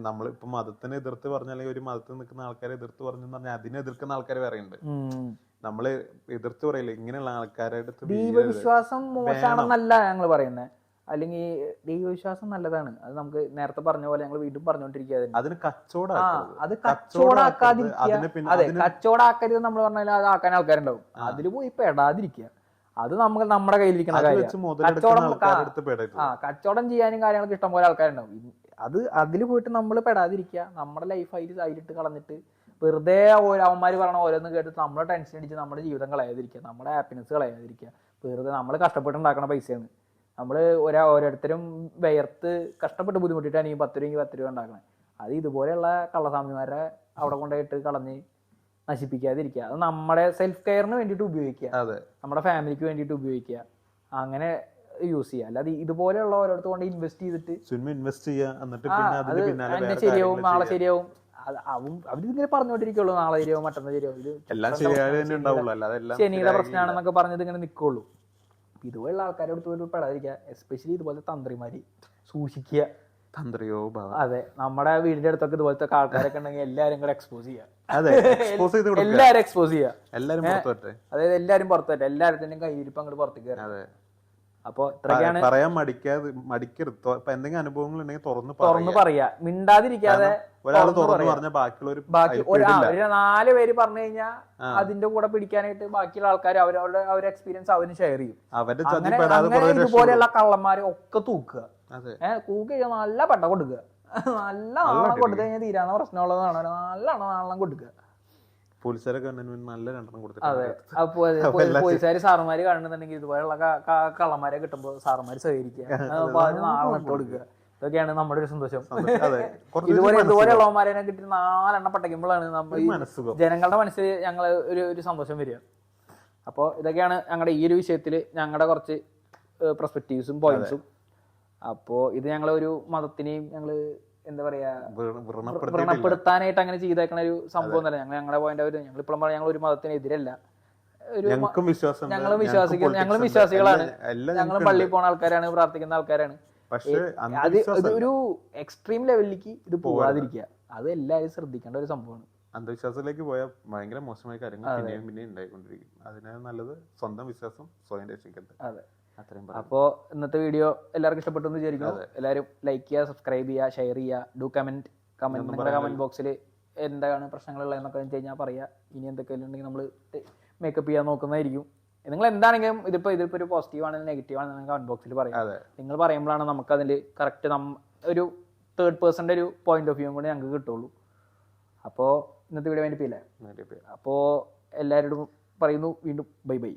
നമ്മളിപ്പോ മതത്തിനെ എതിർത്ത് പറഞ്ഞാൽ ഒരു മതത്തിൽ നിൽക്കുന്ന ആൾക്കാരെ എതിർത്ത് പറഞ്ഞു പറഞ്ഞാൽ അതിനെ എതിർക്കുന്ന ആൾക്കാർ വേറെയുണ്ട്. നമ്മള് എതിർത്ത് പറയില്ല, ഇങ്ങനെയുള്ള ആൾക്കാരുടെ അടുത്ത് ദൈവവിശ്വാസം മോശമാണെന്നല്ല ഞങ്ങൾ പറയുന്നത്. അല്ലെങ്കിൽ ദൈവവിശ്വാസം നല്ലതാണ്. അത് നമുക്ക് നേരത്തെ പറഞ്ഞ പോലെ ഞങ്ങൾ വീണ്ടും പറഞ്ഞുകൊണ്ടിരിക്കുക. അതിന് അത് കച്ചവടാക്കാതിരിക്കുക. അതെ, കച്ചവടാക്കരുത് നമ്മൾ പറഞ്ഞാൽ അത് ആക്കാൻ ആൾക്കാരുണ്ടാവും. അതിൽ പോയി പെടാതിരിക്കുക. അത് നമുക്ക് നമ്മുടെ കയ്യിലിരിക്കുന്ന കാര്യം. കച്ചവടം ചെയ്യാനും കാര്യങ്ങളൊക്കെ ഇഷ്ടം പോലെ ആൾക്കാരുണ്ടാവും. അതിൽ പോയിട്ട് നമ്മൾ പെടാതിരിക്കുക. നമ്മുടെ ലൈഫ് അതിലിട്ട് കളഞ്ഞിട്ട് വെറുതെ അവന്മാര് പറയണ ഓരോന്ന് കേട്ടിട്ട് നമ്മളെ ടെൻഷൻ അടിച്ച് നമ്മുടെ ജീവിതം കളയാതിരിക്കുക, നമ്മുടെ ഹാപ്പിനെസ് കളയാതിരിക്കുക. വെറുതെ നമ്മൾ കഷ്ടപ്പെട്ടുണ്ടാക്കണ പൈസയാണ്. നമ്മള് ഓരോരുത്തരും വിയർത്ത് കഷ്ടപ്പെട്ട് ബുദ്ധിമുട്ടിയിട്ടാണ് ഈ 10 രൂപ 10 രൂപ ഉണ്ടാക്കുന്നത്. അത് ഇതുപോലെയുള്ള കള്ളസ്വാമിമാരെ അവിടെ കൊണ്ടുപോയിട്ട് കളഞ്ഞ് നശിപ്പിക്കാതിരിക്കുക. അത് നമ്മുടെ സെൽഫ് കെയറിന് വേണ്ടിയിട്ട് ഉപയോഗിക്കുക, നമ്മുടെ ഫാമിലിക്ക് വേണ്ടിയിട്ട് ഉപയോഗിക്കുക, അങ്ങനെ യൂസ് ചെയ്യുക. അല്ലാതെ ഇതുപോലെയുള്ള ഓരോരുത്തർ കൊണ്ട് ഇൻവെസ്റ്റ് ചെയ്തിട്ട് എന്നെ ശരിയാവും നാളെ ശരിയാവും അവരിങ്ങനെ പറഞ്ഞോണ്ടിരിക്കുള്ളൂ, നാളെ ശരിയാവും മറ്റന്നാൾ ശരിയാവും, ഇത് ശനിയുടെ പ്രശ്നമാണെന്നൊക്കെ പറഞ്ഞത് ഇങ്ങനെ നിൽക്കുള്ളൂ. ഇതുപോലുള്ള ആൾക്കാരെ അടുത്ത് പോലും പെടാതിരിക്കുക. എസ്പെഷ്യലി ഇതുപോലത്തെ തന്ത്രിമാര് സൂക്ഷിക്കുക. തന്ത്രിയോ അതെ, നമ്മുടെ വീടിന്റെ അടുത്തൊക്കെ ഇതുപോലത്തെ ആൾക്കാരൊക്കെ ഉണ്ടെങ്കിൽ എല്ലാരും കൂടെ എക്സ്പോസ് ചെയ്യുക, എല്ലാരും എക്സ്പോസ് ചെയ്യുക. അതായത് എല്ലാരും പുറത്തു വരട്ടെ, എല്ലാവരുടെയും കയ്യിരിപ്പ് അങ്ങോട്ട് പുറത്തേക്ക് വരാം. അപ്പൊ ഇത്രയൊക്കെയാണ് പറയാൻ മടിക്കരുത്. എന്തെങ്കിലും അനുഭവങ്ങൾ ഉണ്ടെങ്കിൽ തുറന്നു പറയാ, മിണ്ടാതിരിക്കാതെ. ബാക്കി ഒരു 4 പേര് പറഞ്ഞു കഴിഞ്ഞാൽ അതിന്റെ കൂടെ പിടിക്കാനായിട്ട് ബാക്കിയുള്ള ആൾക്കാർ അവരുടെ എക്സ്പീരിയൻസ് അവന് ഷെയർ ചെയ്യും. അങ്ങനെ ഇതുപോലെയുള്ള കള്ളന്മാരെ ഒക്കെ തൂക്കുക, തൂക്കുക, നല്ല പട്ട കൊടുക്കുക, നല്ല നാളം കൊടുത്തു കഴിഞ്ഞാൽ തീരാവുന്ന പ്രശ്നമുള്ളതാണ്. നല്ല നാളം കൊടുക്കുക. പോലീസുകാരൊക്കെ നല്ല 2 കൊടുത്തു. അതെ, പോലീസുകാര് സാറുമാര് കാണുന്നുണ്ടെങ്കിൽ ഇതുപോലുള്ള കള്ളന്മാരെ കിട്ടുമ്പോൾ സാറുമാര് സഹകരിക്കുക, നാളെ ഇട്ട് കൊടുക്കുക. ഇതൊക്കെയാണ് നമ്മുടെ ഒരു സന്തോഷം. ഇതുപോലെയുള്ളവന്മാരെ കിട്ടി 4 എണ്ണം പട്ടയ്ക്കുമ്പോഴാണ് നമ്മൾ ജനങ്ങളുടെ മനസ്സിൽ ഞങ്ങള് ഒരു സന്തോഷം വരിക. അപ്പോൾ ഇതൊക്കെയാണ് ഞങ്ങളുടെ ഈ ഒരു വിഷയത്തിൽ ഞങ്ങളുടെ കുറച്ച് പെർസ്പെക്റ്റീവ്സും പോയിന്റ്സും. അപ്പോൾ ഇത് ഞങ്ങൾ ഒരു മതത്തിനെയും ഞങ്ങള് എന്താ പറയാ വ്രണപ്പെടുത്താനായിട്ട് അങ്ങനെ ചെയ്തേക്കണ ഒരു സംഭവം തന്നെ. ഞങ്ങളുടെ പോയിന്റ് അവർ ഞങ്ങളിപ്പോഴും പറയാം, ഞങ്ങൾ ഒരു മതത്തിനെതിരല്ല, ഞങ്ങളും വിശ്വാസികളാണ്, ഞങ്ങളും പള്ളിയിൽ പോണ ആൾക്കാരാണ്, പ്രാർത്ഥിക്കുന്ന ആൾക്കാരാണ്. അത് ഒരു എക്സ്ട്രീം ലെവലിലേക്ക് ഇത് പോവാതിരിക്കുക, അത് എല്ലാവരും ശ്രദ്ധിക്കേണ്ട ഒരു സംഭവമാണ്. അന്ധവിശ്വാസത്തിലേക്ക് പോയാൽ ഭയങ്കര മോശമായ കാര്യങ്ങൾ പിന്നെ ഉണ്ടായിക്കൊണ്ടിരിക്കും. അതിനാണ് നല്ലത് സ്വന്തം വിശ്വാസം സ്വയം രക്ഷിക്കുന്നത്. അതെ, അപ്പോൾ ഇന്നത്തെ വീഡിയോ എല്ലാവർക്കും ഇഷ്ടപ്പെട്ടു എന്ന് വിചാരിക്കുന്നു. എല്ലാവരും ലൈക്ക് ചെയ്യുക, സബ്സ്ക്രൈബ് ചെയ്യുക, ഷെയർ ചെയ്യുക, ഡു കമന്റ് നിങ്ങളുടെ കമന്റ് ബോക്സിൽ എന്താണ് പ്രശ്നങ്ങളുള്ളതെന്നൊക്കെ വെച്ച് കഴിഞ്ഞാൽ പറയുക. ഇനി എന്തൊക്കെയും ഉണ്ടെങ്കിൽ നമ്മൾ മേക്കപ്പ് ചെയ്യാൻ നോക്കുന്നതായിരിക്കും. നിങ്ങൾ എന്താണെങ്കിലും ഇതിപ്പോ ഒരു പോസിറ്റീവ് ആണെങ്കിലും നെഗറ്റീവ് ആണെങ്കിലും കമന്റ് ബോക്സിൽ പറയാം. നിങ്ങൾ പറയുമ്പോഴാണ് നമുക്ക് അതിൽ കറക്റ്റ് ഒരു തേർഡ് പേഴ്സന്റെ ഒരു പോയിന്റ് ഓഫ് വ്യൂ കൂടി ഞങ്ങൾക്ക് കിട്ടുള്ളൂ. അപ്പോൾ ഇന്നത്തെ വീഡിയോ വേണ്ടിപ്പില്ലേ. അപ്പോൾ എല്ലാവരോടും പറയുന്നു വീണ്ടും ബൈ.